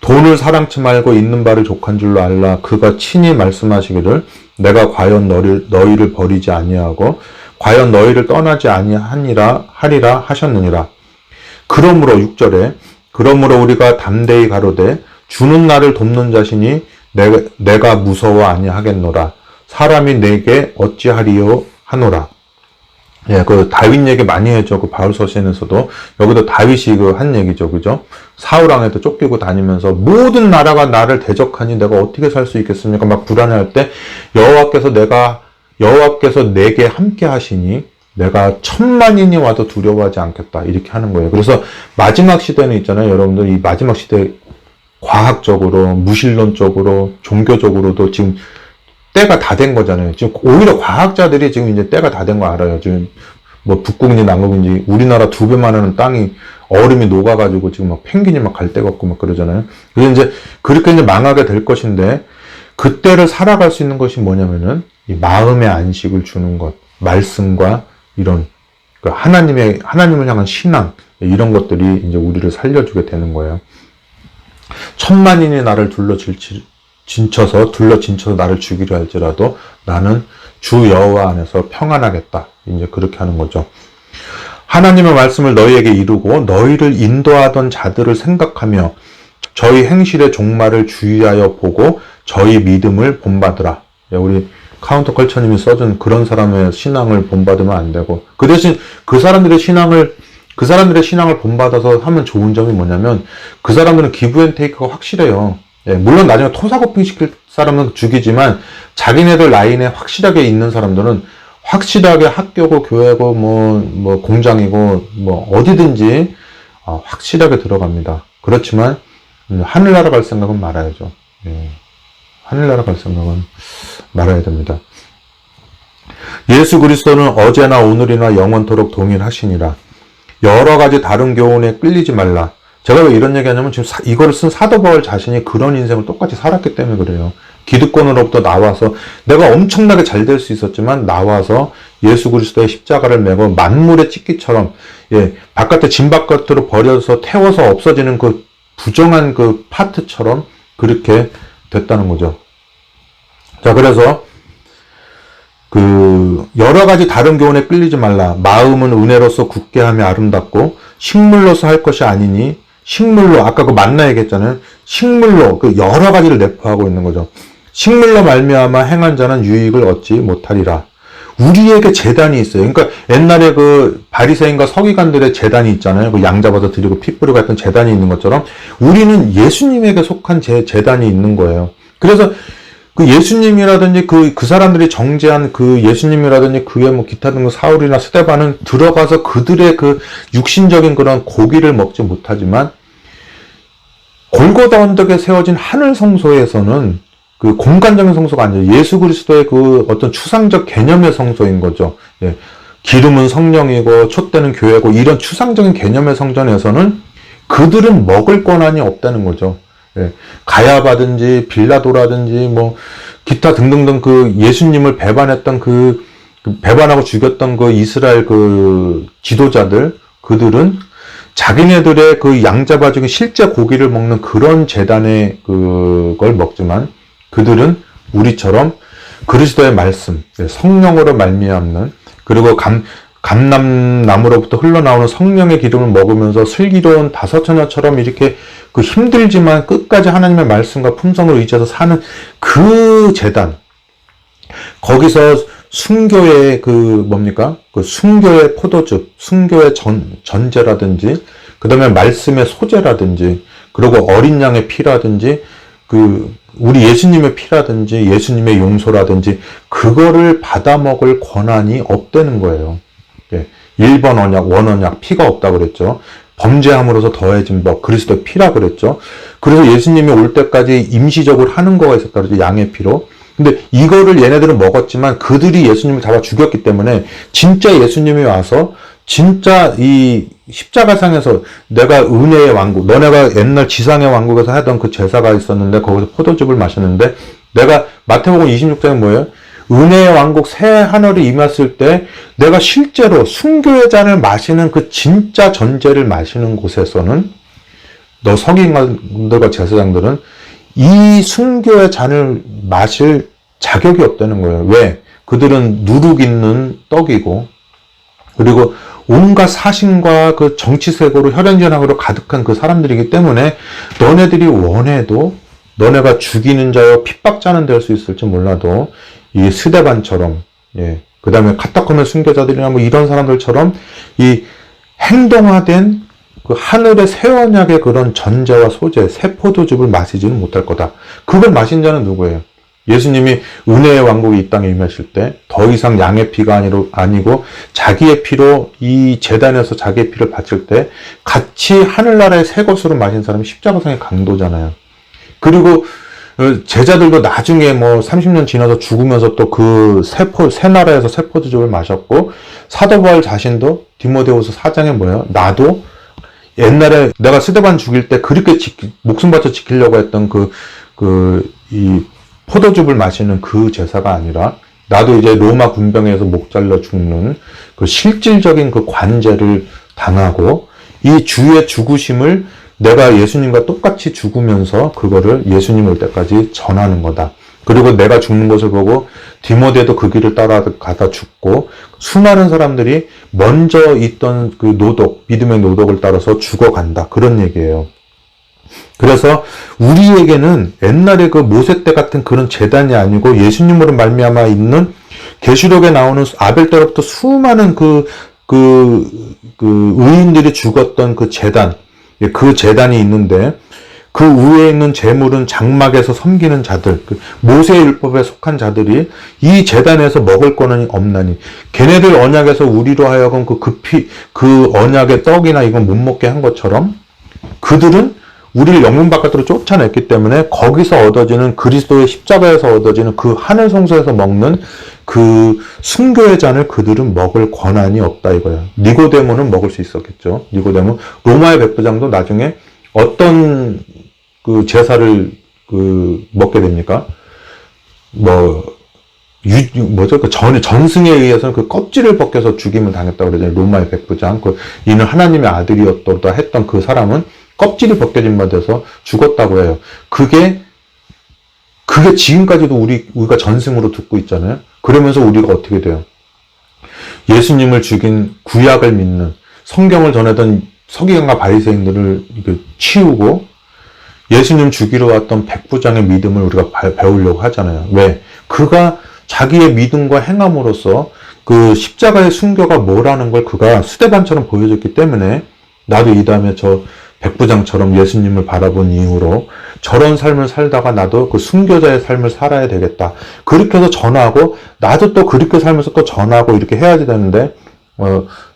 돈을 사랑치 말고 있는 바를 족한 줄로 알라. 그가 친히 말씀하시기를 내가 과연 너희를 버리지 아니하고 과연 너희를 떠나지 아니하니라 하리라 하셨느니라. 그러므로 6절에 그러므로 우리가 담대히 가로되 주는 나를 돕는 자신이 내가 무서워 아니하겠노라. 사람이 내게 어찌하리요 하노라. 예, 그 다윗 얘기 많이 했죠. 그 바울 서신에서도 여기도 다윗이 그 한 얘기죠, 그죠? 사울왕에도 쫓기고 다니면서 모든 나라가 나를 대적하니 내가 어떻게 살 수 있겠습니까? 막 불안해할 때 여호와께서 내게 함께 하시니 내가 1000만인이 와도 두려워하지 않겠다 이렇게 하는 거예요. 그래서 마지막 시대는 있잖아요, 여러분들 이 마지막 시대 과학적으로, 무신론적으로, 종교적으로도 지금 때가 다 된 거잖아요. 지금 오히려 과학자들이 지금 이제 때가 다 된 거 알아요. 지금 뭐 북극인지 남극인지 우리나라 2배만 하는 땅이 얼음이 녹아가지고 지금 막 펭귄이 막 갈 데가 없고 막 그러잖아요. 그래서 이제 그렇게 이제 망하게 될 것인데 그때를 살아갈 수 있는 것이 뭐냐면은 이 마음의 안식을 주는 것, 말씀과 이런 그 하나님을 향한 신앙 이런 것들이 이제 우리를 살려주게 되는 거예요. 1000만인이 나를 둘러진쳐서 나를 죽이려 할지라도 나는 주 여호와 안에서 평안하겠다. 이제 그렇게 하는 거죠. 하나님의 말씀을 너희에게 이루고 너희를 인도하던 자들을 생각하며 저희 행실의 종말을 주의하여 보고 저희 믿음을 본받으라. 우리 카운터컬처님이 써준 그런 사람의 신앙을 본받으면 안 되고 그 대신 그 사람들의 신앙을 본받아서 하면 좋은 점이 뭐냐면 그 사람들은 기브앤테이크가 확실해요. 예, 물론 나중에 토사구팽 시킬 사람은 죽이지만 자기네들 라인에 확실하게 있는 사람들은 확실하게 학교고 교회고 뭐 공장이고 뭐 어디든지 확실하게 들어갑니다. 그렇지만 하늘나라 갈 생각은 말아야죠. 예, 하늘나라 갈 생각은 말아야 됩니다. 예수 그리스도는 어제나 오늘이나 영원토록 동일하시니라. 여러 가지 다른 교훈에 끌리지 말라. 제가 왜 이런 얘기 하냐면 지금 이거를 쓴 사도 바울 자신이 그런 인생을 똑같이 살았기 때문에 그래요. 기득권으로부터 나와서 내가 엄청나게 잘 될 수 있었지만 나와서 예수 그리스도의 십자가를 메고 만물의 찢기처럼 바깥에 짐 바깥으로 버려서 태워서 없어지는 그 부정한 그 파트처럼 그렇게 됐다는 거죠. 자, 그래서 여러 가지 다른 교훈에 끌리지 말라. 마음은 은혜로서 굳게 하며 아름답고 식물로서 할 것이 아니니 식물로 아까 그 만나 얘기했잖아요. 식물로 여러 가지를 내포하고 있는 거죠. 식물로 말미암아 행한 자는 유익을 얻지 못하리라. 우리에게 제단이 있어요. 그러니까 옛날에 그 바리새인과 서기관들의 제단이 있잖아요. 그 양 잡아서 드리고 피 뿌리고 했던 제단이 있는 것처럼 우리는 예수님에게 속한 제단이 있는 거예요. 그래서 그 예수님이라든지 그 사람들이 정죄한 그 예수님이라든지 그의 뭐 기타 등등 사울이나 스데반은 들어가서 그들의 그 육신적인 그런 고기를 먹지 못하지만 골고다 언덕에 세워진 하늘 성소에서는 그 공간적인 성소가 아니죠. 예수 그리스도의 그 어떤 추상적 개념의 성소인 거죠. 예. 기름은 성령이고 촛대는 교회고 이런 추상적인 개념의 성전에서는 그들은 먹을 권한이 없다는 거죠. 예. 가야바든지 빌라도라든지 뭐 기타 등등등 그 예수님을 배반했던 그 배반하고 죽였던 그 이스라엘 그 지도자들 그들은 자기네들의 그 양잡아주기 실제 고기를 먹는 그런 제단의 그걸 먹지만 그들은 우리처럼 그리스도의 말씀, 성령으로 말미암는 그리고 감람나무로부터 흘러나오는 성령의 기름을 먹으면서 슬기로운 다섯처녀처럼 이렇게 그 힘들지만 끝까지 하나님의 말씀과 품성을 의지해서 사는 그 제단 거기서 순교의 그 뭡니까? 그 순교의 포도즙, 순교의 전제라든지 그 다음에 말씀의 소재라든지, 그리고 어린 양의 피라든지, 우리 예수님의 피라든지, 예수님의 용서라든지, 그거를 받아먹을 권한이 없다는 거예요. 1번 언약, 원언약, 피가 없다 그랬죠. 범죄함으로써 더해진 법, 그리스도의 피라 그랬죠. 그래서 예수님이 올 때까지 임시적으로 하는 거가 있었다 그랬죠. 양의 피로. 근데 이거를 얘네들은 먹었지만 그들이 예수님을 잡아 죽였기 때문에 진짜 예수님이 와서 진짜 이 십자가상에서 내가 은혜의 왕국, 너네가 옛날 지상의 왕국에서 하던 그 제사가 있었는데 거기서 포도즙을 마셨는데, 내가 마태복음 26장에 뭐예요? 은혜의 왕국 새 하늘이 임했을 때 내가 실제로 순교의 잔을 마시는 그 진짜 전제를 마시는 곳에서는 너 서기관들과 제사장들은 이 순교의 잔을 마실 자격이 없다는 거예요. 왜? 그들은 누룩 있는 떡이고, 그리고 온갖 사신과 그 정치색으로 혈연전학으로 가득한 그 사람들이기 때문에 너네들이 원해도 너네가 죽이는 자여 핍박자는 될 수 있을지 몰라도 이 스데반처럼, 그 다음에 카타콤의 순교자들이나 뭐 이런 사람들처럼 이 행동화된 그 하늘의 새 언약의 그런 전제와 소재, 새 포도즙을 마시지는 못할 거다. 그걸 마신 자는 누구예요? 예수님이 은혜의 왕국이 이 땅에 임하실 때 더 이상 양의 피가 아니고 자기의 피로 이 제단에서 자기의 피를 바칠 때 같이 하늘나라의 새 것으로 마신 사람이 십자가상의 강도잖아요. 그리고 제자들도 나중에 뭐 30년 지나서 죽으면서 또 그 새 나라에서 새 포도즙을 마셨고, 사도 바울 자신도 디모데후서 4장에 뭐예요? 나도 옛날에 내가 스데반 죽일 때 그렇게 목숨 바쳐 지키려고 했던 이 포도즙을 마시는 그 제사가 아니라 나도 이제 로마 군병에서 목 잘려 죽는 그 실질적인 그 관제를 당하고 이 주의 죽으심을 내가 예수님과 똑같이 죽으면서 그거를 예수님 올 때까지 전하는 거다. 그리고 내가 죽는 것을 보고 디모데도 그 길을 따라가다 죽고 수많은 사람들이 먼저 있던 그 믿음의 노덕을 따라서 죽어간다. 그런 얘기예요. 그래서 우리에게는 옛날에 그 모세 때 같은 그런 제단이 아니고 예수님으로 말미암아 있는 계시록에 나오는 아벨 때로부터 수많은 의인들이 죽었던 그 제단, 그 제단이 있는데 그 위에 있는 제물은 장막에서 섬기는 자들, 모세의 율법에 속한 자들이 이 제단에서 먹을 거는 없나니, 걔네들 언약에서 우리로 하여금 그 언약의 떡이나 이건 못 먹게 한 것처럼 그들은 우리를 영문 바깥으로 쫓아냈기 때문에 거기서 얻어지는 그리스도의 십자가에서 얻어지는 그 하늘 성소에서 먹는 그 순교의 잔을 그들은 먹을 권한이 없다 이거예요. 니고데모는 먹을 수 있었겠죠. 니고데모. 로마의 백부장도 나중에 어떤 그 제사를 먹게 됩니까? 전승에 의해서는 그 껍질을 벗겨서 죽임을 당했다고 그러잖아요. 로마의 백부장. 이는 하나님의 아들이었다 했던 그 사람은 껍질이 벗겨진 바 돼서 죽었다고 해요. 그게 지금까지도 우리가 전승으로 듣고 있잖아요. 그러면서 우리가 어떻게 돼요? 예수님을 죽인 구약을 믿는, 성경을 전하던 서기관과 바리새인들을 치우고 예수님 죽이러 왔던 백부장의 믿음을 우리가 배우려고 하잖아요. 왜? 그가 자기의 믿음과 행함으로써 그 십자가의 순교가 뭐라는 걸 그가 스데반처럼 보여줬기 때문에 나도 이 다음에 저 백부장처럼 예수님을 바라본 이후로 저런 삶을 살다가 나도 그 순교자의 삶을 살아야 되겠다. 그렇게 해서 전하고 나도 또 그렇게 살면서 또 전하고 이렇게 해야지 되는데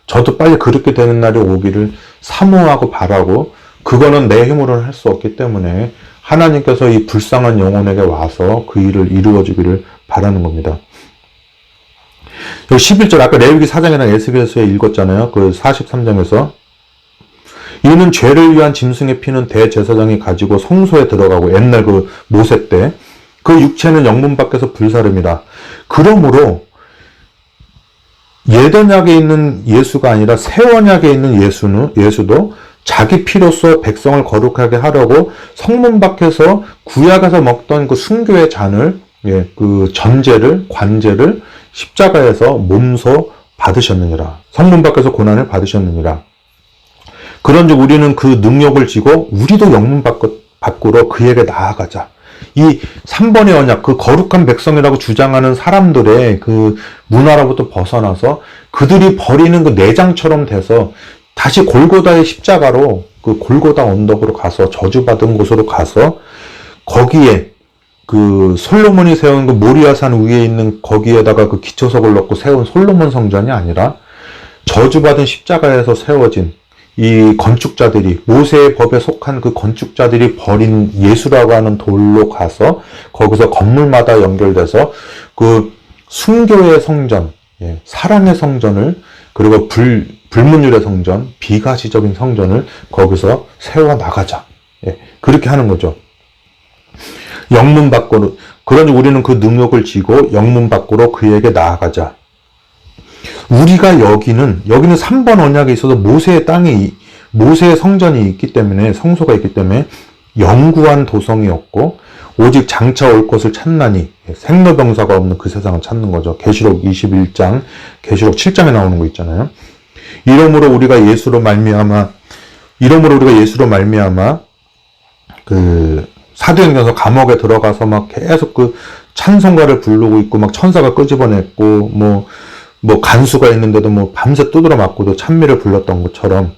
저도 빨리 그렇게 되는 날이 오기를 사모하고 바라고, 그거는 내 힘으로는 할 수 없기 때문에 하나님께서 이 불쌍한 영혼에게 와서 그 일을 이루어주기를 바라는 겁니다. 11절 아까 레위기 4장이랑 에스겔서에 읽었잖아요. 그 43장에서 이는 죄를 위한 짐승의 피는 대제사장이 가지고 성소에 들어가고, 옛날 그 모세 때 그 육체는 영문 밖에서 불사름이라. 그러므로 옛 언약에 있는 예수가 아니라 새 언약에 있는 예수도 자기 피로써 백성을 거룩하게 하려고 성문 밖에서 구약에서 먹던 그 순교의 잔을, 그 전제를, 관제를 십자가에서 몸소 받으셨느니라. 성문 밖에서 고난을 받으셨느니라. 그런즉 우리는 그 능력을 지고 우리도 영문 밖으로 그에게 나아가자. 이 3번의 언약, 그 거룩한 백성이라고 주장하는 사람들의 그 문화로부터 벗어나서 그들이 버리는 그 내장처럼 돼서 다시 골고다의 십자가로 그 골고다 언덕으로 가서 저주받은 곳으로 가서 거기에 그 솔로몬이 세운 그 모리아산 위에 있는 거기에다가 그 기초석을 넣고 세운 솔로몬 성전이 아니라 저주받은 십자가에서 세워진 이 건축자들이 모세의 법에 속한 그 건축자들이 버린 예수라고 하는 돌로 가서 거기서 건물마다 연결돼서 그 순교의 성전, 사랑의 성전을 그리고 불문율의 성전, 비가시적인 성전을 거기서 세워 나가자. 그렇게 하는 거죠. 영문 밖으로, 그러니 우리는 그 능력을 쥐고 영문 밖으로 그에게 나아가자. 우리가 여기는 3번 언약에 있어서 모세의 땅이, 모세의 성전이 있기 때문에, 성소가 있기 때문에 영구한 도성이었고, 오직 장차 올 것을 찾나니, 생로병사가 없는 그 세상을 찾는 거죠. 계시록 21장, 계시록 7장에 나오는 거 있잖아요. 이러므로 우리가 예수로 말미암아 그 사도행전서 감옥에 들어가서 막 계속 그 찬송가를 부르고 있고 막 천사가 끄집어냈고 뭐 간수가 있는데도 뭐 밤새 두드려 맞고도 찬미를 불렀던 것처럼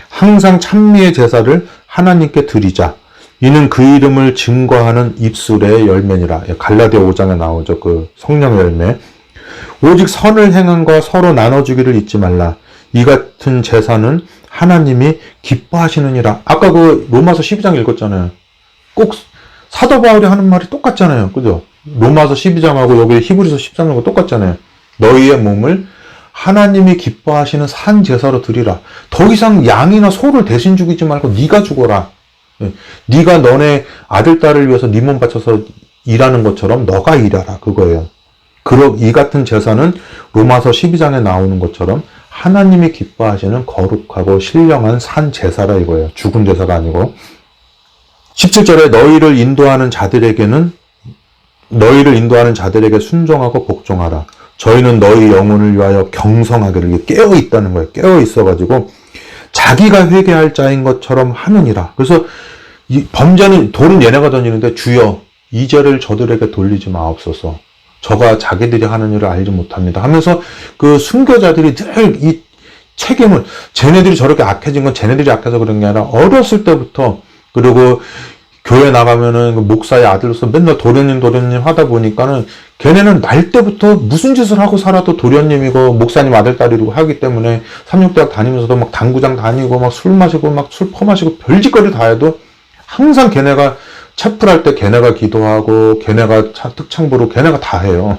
항상 찬미의 제사를 하나님께 드리자. 이는 그 이름을 증거하는 입술의 열매니라. 갈라디아 5장에 나오죠. 그 성령의 열매. 오직 선을 행함과 서로 나눠주기를 잊지 말라. 이 같은 제사는 하나님이 기뻐하시느니라. 아까 그 로마서 12장 읽었잖아요. 꼭 사도 바울이 하는 말이 똑같잖아요. 그죠? 로마서 12장하고 여기 히브리서 13장하고 똑같잖아요. 너희의 몸을 하나님이 기뻐하시는 산 제사로 드리라. 더 이상 양이나 소를 대신 죽이지 말고 네가 죽어라. 네가 너네 아들, 딸을 위해서 네 몸 바쳐서 일하는 것처럼 너가 일하라. 그거예요. 이 같은 제사는 로마서 12장에 나오는 것처럼 하나님이 기뻐하시는 거룩하고 신령한 산 제사라 이거예요. 죽은 제사가 아니고. 17절에 너희를 인도하는 자들에게 순종하고 복종하라. 저희는 너희 영혼을 위하여 경성하기를. 깨어 있다는 거예요. 깨어 있어가지고 자기가 회개할 자인 것처럼 하느니라. 그래서 이 범죄는, 돌은 얘네가 던지는데 주여 이 죄를 저들에게 돌리지 마옵소서. 저가 자기들이 하는 일을 알지 못합니다 하면서 그 순교자들이 늘 이 책임을, 쟤네들이 저렇게 악해진 건 쟤네들이 악해서 그런 게 아니라 어렸을 때부터, 그리고 교회 나가면은 그 목사의 아들로서 맨날 도련님 하다 보니까는 걔네는 날 때부터 무슨 짓을 하고 살아도 도련님이고 목사님 아들 딸이고 하기 때문에 삼육대학 다니면서도 막 당구장 다니고 막 술 마시고 막 술 퍼마시고 별짓거리 다 해도 항상 걔네가 채플할 때 걔네가 기도하고 걔네가 특창부로 걔네가 다 해요.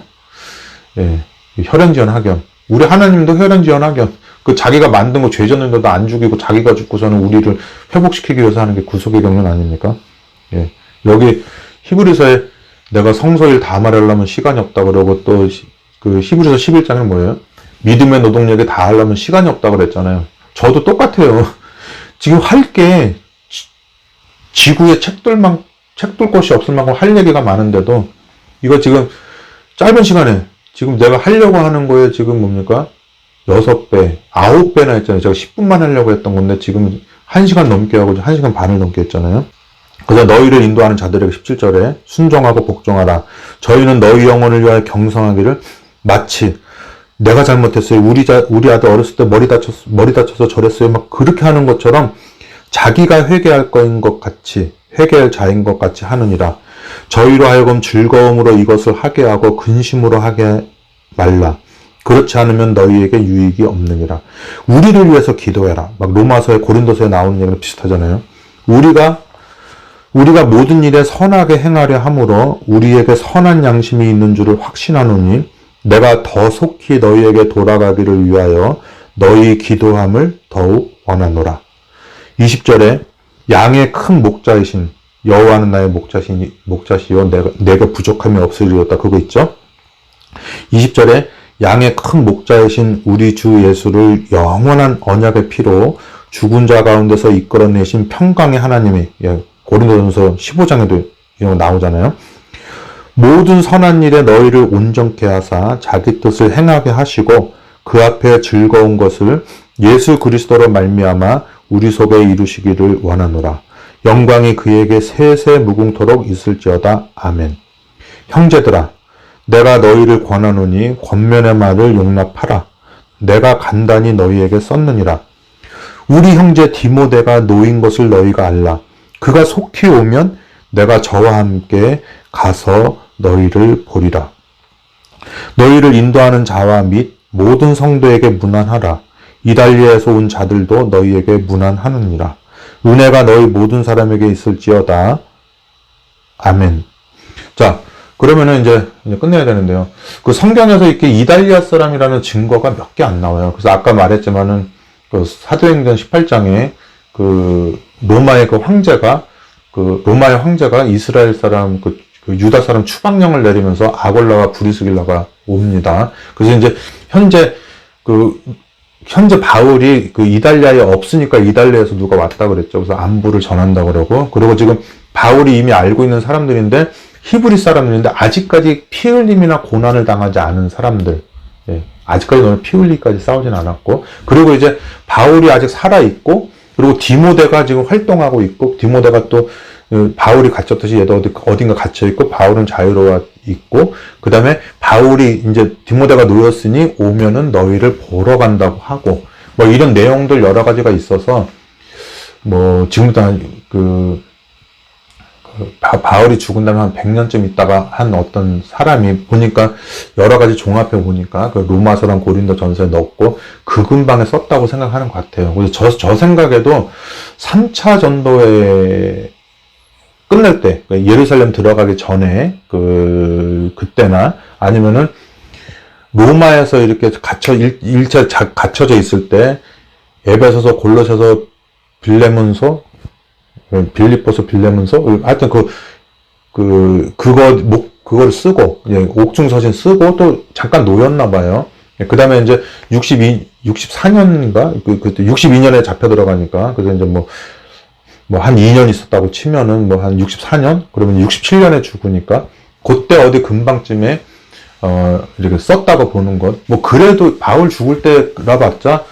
혈연지연 학연. 우리 하나님도 혈연지연 학연. 그 자기가 만든 거 죄 졌는데도 안 죽이고 자기가 죽고서는 우리를 회복시키기 위해서 하는 게 구속의 경륜 아닙니까? 여기 히브리서에 내가 성서일 다 말하려면 시간이 없다 그러고, 또 그 히브리서 11장에 뭐예요? 믿음의 노동력에 다 하려면 시간이 없다 그랬잖아요. 저도 똑같아요. 지금 할 게 지구에 책둘 곳이 없을 만큼 할 얘기가 많은데도 이거 지금 짧은 시간에 지금 내가 하려고 하는 거에 지금 뭡니까? 6배, 9배나 했잖아요. 제가 10분만 하려고 했던 건데 지금 1시간 넘게 하고 1시간 반을 넘게 했잖아요. 그래서 너희를 인도하는 자들에게 17절에 순종하고 복종하라. 저희는 너희 영혼을 위하여 경성하기를. 마치 내가 잘못했어요. 우리 아들 어렸을 때 머리 다쳐서 저랬어요. 막 그렇게 하는 것처럼 자기가 회개할 자인 것 같이 하느니라. 저희로 하여금 즐거움으로 이것을 하게 하고 근심으로 하게 말라. 그렇지 않으면 너희에게 유익이 없느니라. 우리를 위해서 기도해라. 막 로마서에 고린도서에 나오는 얘기랑 비슷하잖아요. 우리가 모든 일에 선하게 행하려 함으로 우리에게 선한 양심이 있는 줄을 확신하노니 내가 더 속히 너희에게 돌아가기를 위하여 너희 기도함을 더욱 원하노라. 20절에 양의 큰 목자이신 여호와는 나의 목자시요 내가 부족함이 없으리로다. 그거 있죠? 20절에 양의 큰 목자이신 우리 주 예수를 영원한 언약의 피로 죽은 자 가운데서 이끌어내신 평강의 하나님이, 고린도전서 15장에도 이런 거 나오잖아요. 모든 선한 일에 너희를 온전케 하사 자기 뜻을 행하게 하시고 그 앞에 즐거운 것을 예수 그리스도로 말미암아 우리 속에 이루시기를 원하노라. 영광이 그에게 세세 무궁토록 있을지어다. 아멘. 형제들아, 내가 너희를 권하노니 권면의 말을 용납하라. 내가 간단히 너희에게 썼느니라. 우리 형제 디모데가 노인 것을 너희가 알라. 그가 속히 오면 내가 저와 함께 가서 너희를 보리라. 너희를 인도하는 자와 및 모든 성도에게 문안하라. 이달리아에서 온 자들도 너희에게 문안하느니라. 은혜가 너희 모든 사람에게 있을지어다. 아멘. 자, 그러면은 이제 끝내야 되는데요. 그 성경에서 이렇게 이달리아 사람이라는 증거가 몇 개 안 나와요. 그래서 아까 말했지만은 그 사도행전 18장에 그 로마의 그 황제가 로마의 황제가 이스라엘 사람 그 유다 사람 추방령을 내리면서 아골라와 브리스길라가 옵니다. 그래서 이제 현재 바울이 그 이달리아에 없으니까 이달리아에서 누가 왔다 그랬죠. 그래서 안부를 전한다 그러고, 그리고 지금 바울이 이미 알고 있는 사람들인데 히브리 사람들인데 아직까지 피 흘림이나 고난을 당하지 않은 사람들. 예, 아직까지 너는 피 흘리까지 싸우진 않았고, 그리고 이제 바울이 아직 살아있고, 그리고 디모데가 지금 활동하고 있고, 디모데가 또 바울이 갇혔듯이 얘도 어딘가 갇혀있고, 바울은 자유로워 있고, 그 다음에 바울이 이제 디모데가 놓였으니 오면은 너희를 보러 간다고 하고, 뭐 이런 내용들 여러 가지가 있어서, 뭐 지금부터 바울이 죽은 다음에 한 100년쯤 있다가 한 어떤 사람이 보니까 여러 가지 종합해 보니까 그 로마서랑 고린도 전서에 넣었고 그 근방에 썼다고 생각하는 것 같아요. 그래서 저 생각에도 3차 전도에 끝날 때, 예루살렘 들어가기 전에 그때나 아니면은 로마에서 이렇게 일체 갇혀져 있을 때 에베소서, 골로새서, 빌립보서, 빌레몬서, 하여튼 그거를 쓰고, 옥중서신 쓰고 또 잠깐 놓였나 봐요. 그 다음에 이제 64년인가? 그때 62년에 잡혀 들어가니까, 그래서 이제 뭐 한 2년 있었다고 치면은 뭐 한 64년? 그러면 67년에 죽으니까, 그때 어디 근방쯤에, 이렇게 썼다고 보는 것. 뭐 그래도 바울 죽을 때라 봤자,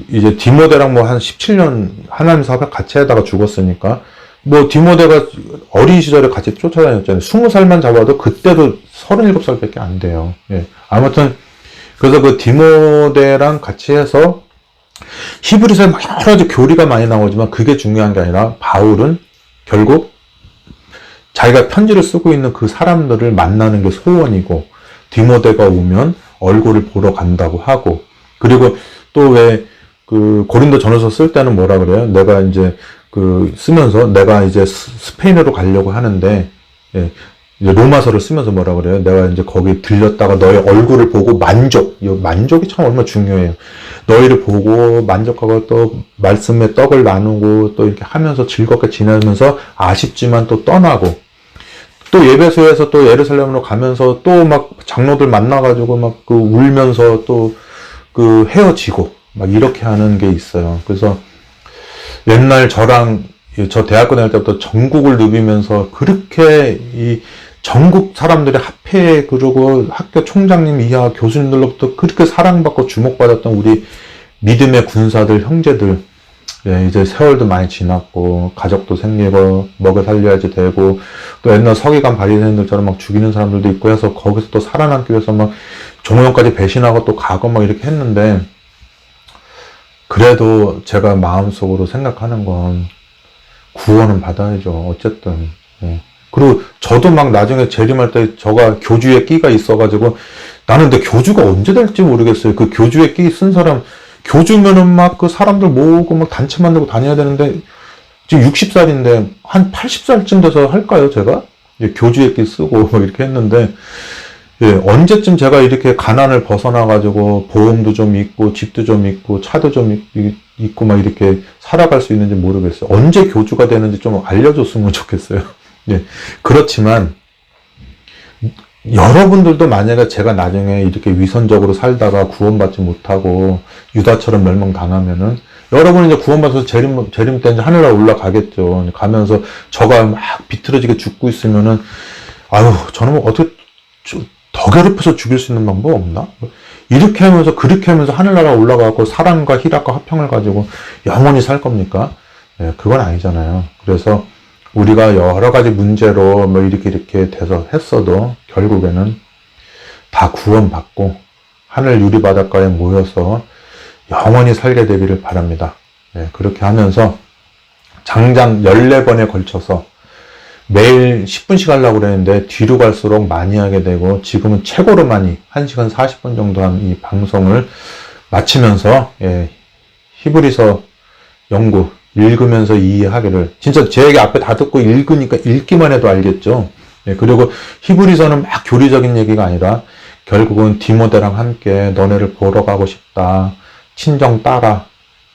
이제 디모데랑 뭐 한 17년 하나님 사업에 같이 하다가 죽었으니까, 뭐 디모데가 어린 시절에 같이 쫓아다녔잖아요. 20살만 잡아도 그때도 37살밖에 안 돼요. 예. 아무튼 그래서 그 디모데랑 같이 해서 히브리서에 여러 가지 교리가 많이 나오지만 그게 중요한 게 아니라 바울은 결국 자기가 편지를 쓰고 있는 그 사람들을 만나는 게 소원이고, 디모데가 오면 얼굴을 보러 간다고 하고, 그리고 또 왜 고린도 전후서 쓸 때는 뭐라 그래요? 내가 이제 쓰면서 내가 이제 스페인으로 가려고 하는데, 예, 이제 로마서를 쓰면서 뭐라 그래요? 내가 이제 거기 들렸다가 너의 얼굴을 보고 만족이 참 얼마나 중요해요. 너희를 보고 만족하고 또 말씀의 떡을 나누고 또 이렇게 하면서 즐겁게 지내면서 아쉽지만 또 떠나고, 또 예배소에서 또 예루살렘으로 가면서 또 막 장로들 만나가지고 막 울면서 또 헤어지고 막 이렇게 하는 게 있어요. 그래서 옛날 저 대학교 다닐 때부터 전국을 누비면서 그렇게 이 전국 사람들이 합해, 그러고 학교 총장님 이하 교수님들로부터 그렇게 사랑받고 주목받았던 우리 믿음의 군사들, 형제들, 예, 이제 세월도 많이 지났고 가족도 생기고 먹여 살려야지 되고, 또 옛날 서기관 바리새인들처럼 막 죽이는 사람들도 있고 해서 거기서 또 살아남기 위해서 막 종용까지 배신하고 또 가고 막 이렇게 했는데, 그래도 제가 마음속으로 생각하는 건 구원은 받아야죠. 어쨌든. 예. 그리고 저도 막 나중에 재림할 때 저가 교주의 끼가 있어가지고, 나는 근데 교주가 언제 될지 모르겠어요. 그 교주의 끼 쓴 사람, 교주면은 막 그 사람들 모으고 막 단체 만들고 다녀야 되는데, 지금 60살인데 한 80살쯤 돼서 할까요, 제가? 교주의 끼 쓰고 막 이렇게 했는데, 예, 언제쯤 제가 이렇게 가난을 벗어나가지고 보험도 좀 있고 집도 좀 있고 차도 좀 있고 막 이렇게 살아갈 수 있는지 모르겠어요. 언제 교주가 되는지 좀 알려줬으면 좋겠어요. 예, 그렇지만 여러분들도 만약에 제가 나중에 이렇게 위선적으로 살다가 구원받지 못하고 유다처럼 멸망당하면은, 여러분은 이제 구원받아서 재림 때 이제 하늘나라 올라가겠죠. 가면서 저가 막 비틀어지게 죽고 있으면은, 아유, 저는 뭐 어떻게 더 괴롭혀서 죽일 수 있는 방법 없나? 이렇게 하면서 그렇게 하면서 하늘나라 올라가고 사랑과 희락과 화평을 가지고 영원히 살 겁니까? 예, 그건 아니잖아요. 그래서 우리가 여러 가지 문제로 뭐 이렇게 돼서 했어도 결국에는 다 구원받고 하늘 유리바닷가에 모여서 영원히 살게 되기를 바랍니다. 예, 그렇게 하면서 장장 14번에 걸쳐서 매일 10분씩 하려고 그랬는데 뒤로 갈수록 많이 하게 되고 지금은 최고로 많이 1시간 40분 정도 한 이 방송을 마치면서 예, 히브리서 연구 읽으면서 이해하기를 진짜 제 얘기 앞에 다 듣고 읽으니까 읽기만 해도 알겠죠. 예, 그리고 히브리서는 막 교리적인 얘기가 아니라 결국은 디모데랑 함께 너네를 보러 가고 싶다. 친정 따라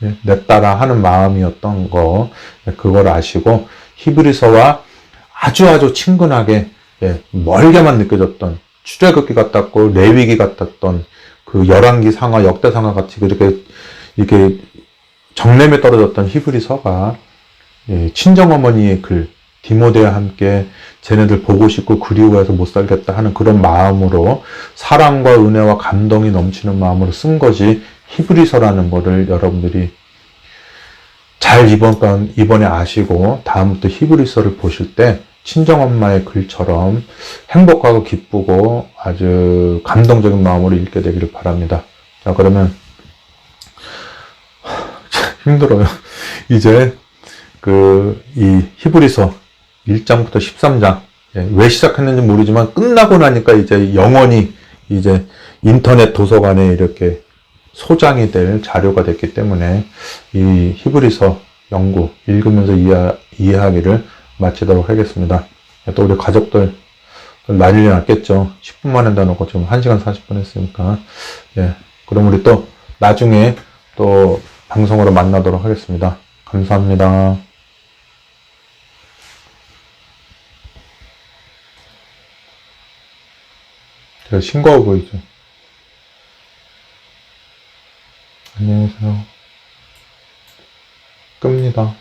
예, 내 따라 하는 마음이었던 거 예, 그걸 아시고 히브리서와 아주 친근하게 예, 멀게만 느껴졌던 출애굽기 같았고 레위기 같았던 그 열왕기 상하 역대상하 같이 이렇게 정렘에 떨어졌던 히브리서가 예, 친정어머니의 글 디모데와 함께 쟤네들 보고 싶고 그리워해서 못 살겠다 하는 그런 마음으로 사랑과 은혜와 감동이 넘치는 마음으로 쓴 것이 히브리서라는 거를 여러분들이 잘 이번에 아시고 다음부터 히브리서를 보실 때 친정엄마의 글처럼 행복하고 기쁘고 아주 감동적인 마음으로 읽게 되기를 바랍니다. 자, 그러면 힘들어요. 이제 이 히브리서 1장부터 13장 왜 시작했는지 모르지만 끝나고 나니까 이제 영원히 이제 인터넷 도서관에 이렇게 소장이 될 자료가 됐기 때문에 이 히브리서 연구 읽으면서 이해하기를 마치도록 하겠습니다. 또 우리 가족들 난리 났겠죠. 10분만 한다 놓고 지금 1시간 40분 했으니까 예, 그럼 우리 또 나중에 또 방송으로 만나도록 하겠습니다. 감사합니다. 제가 싱거워 보이죠? 안녕히 계세요. 끕니다.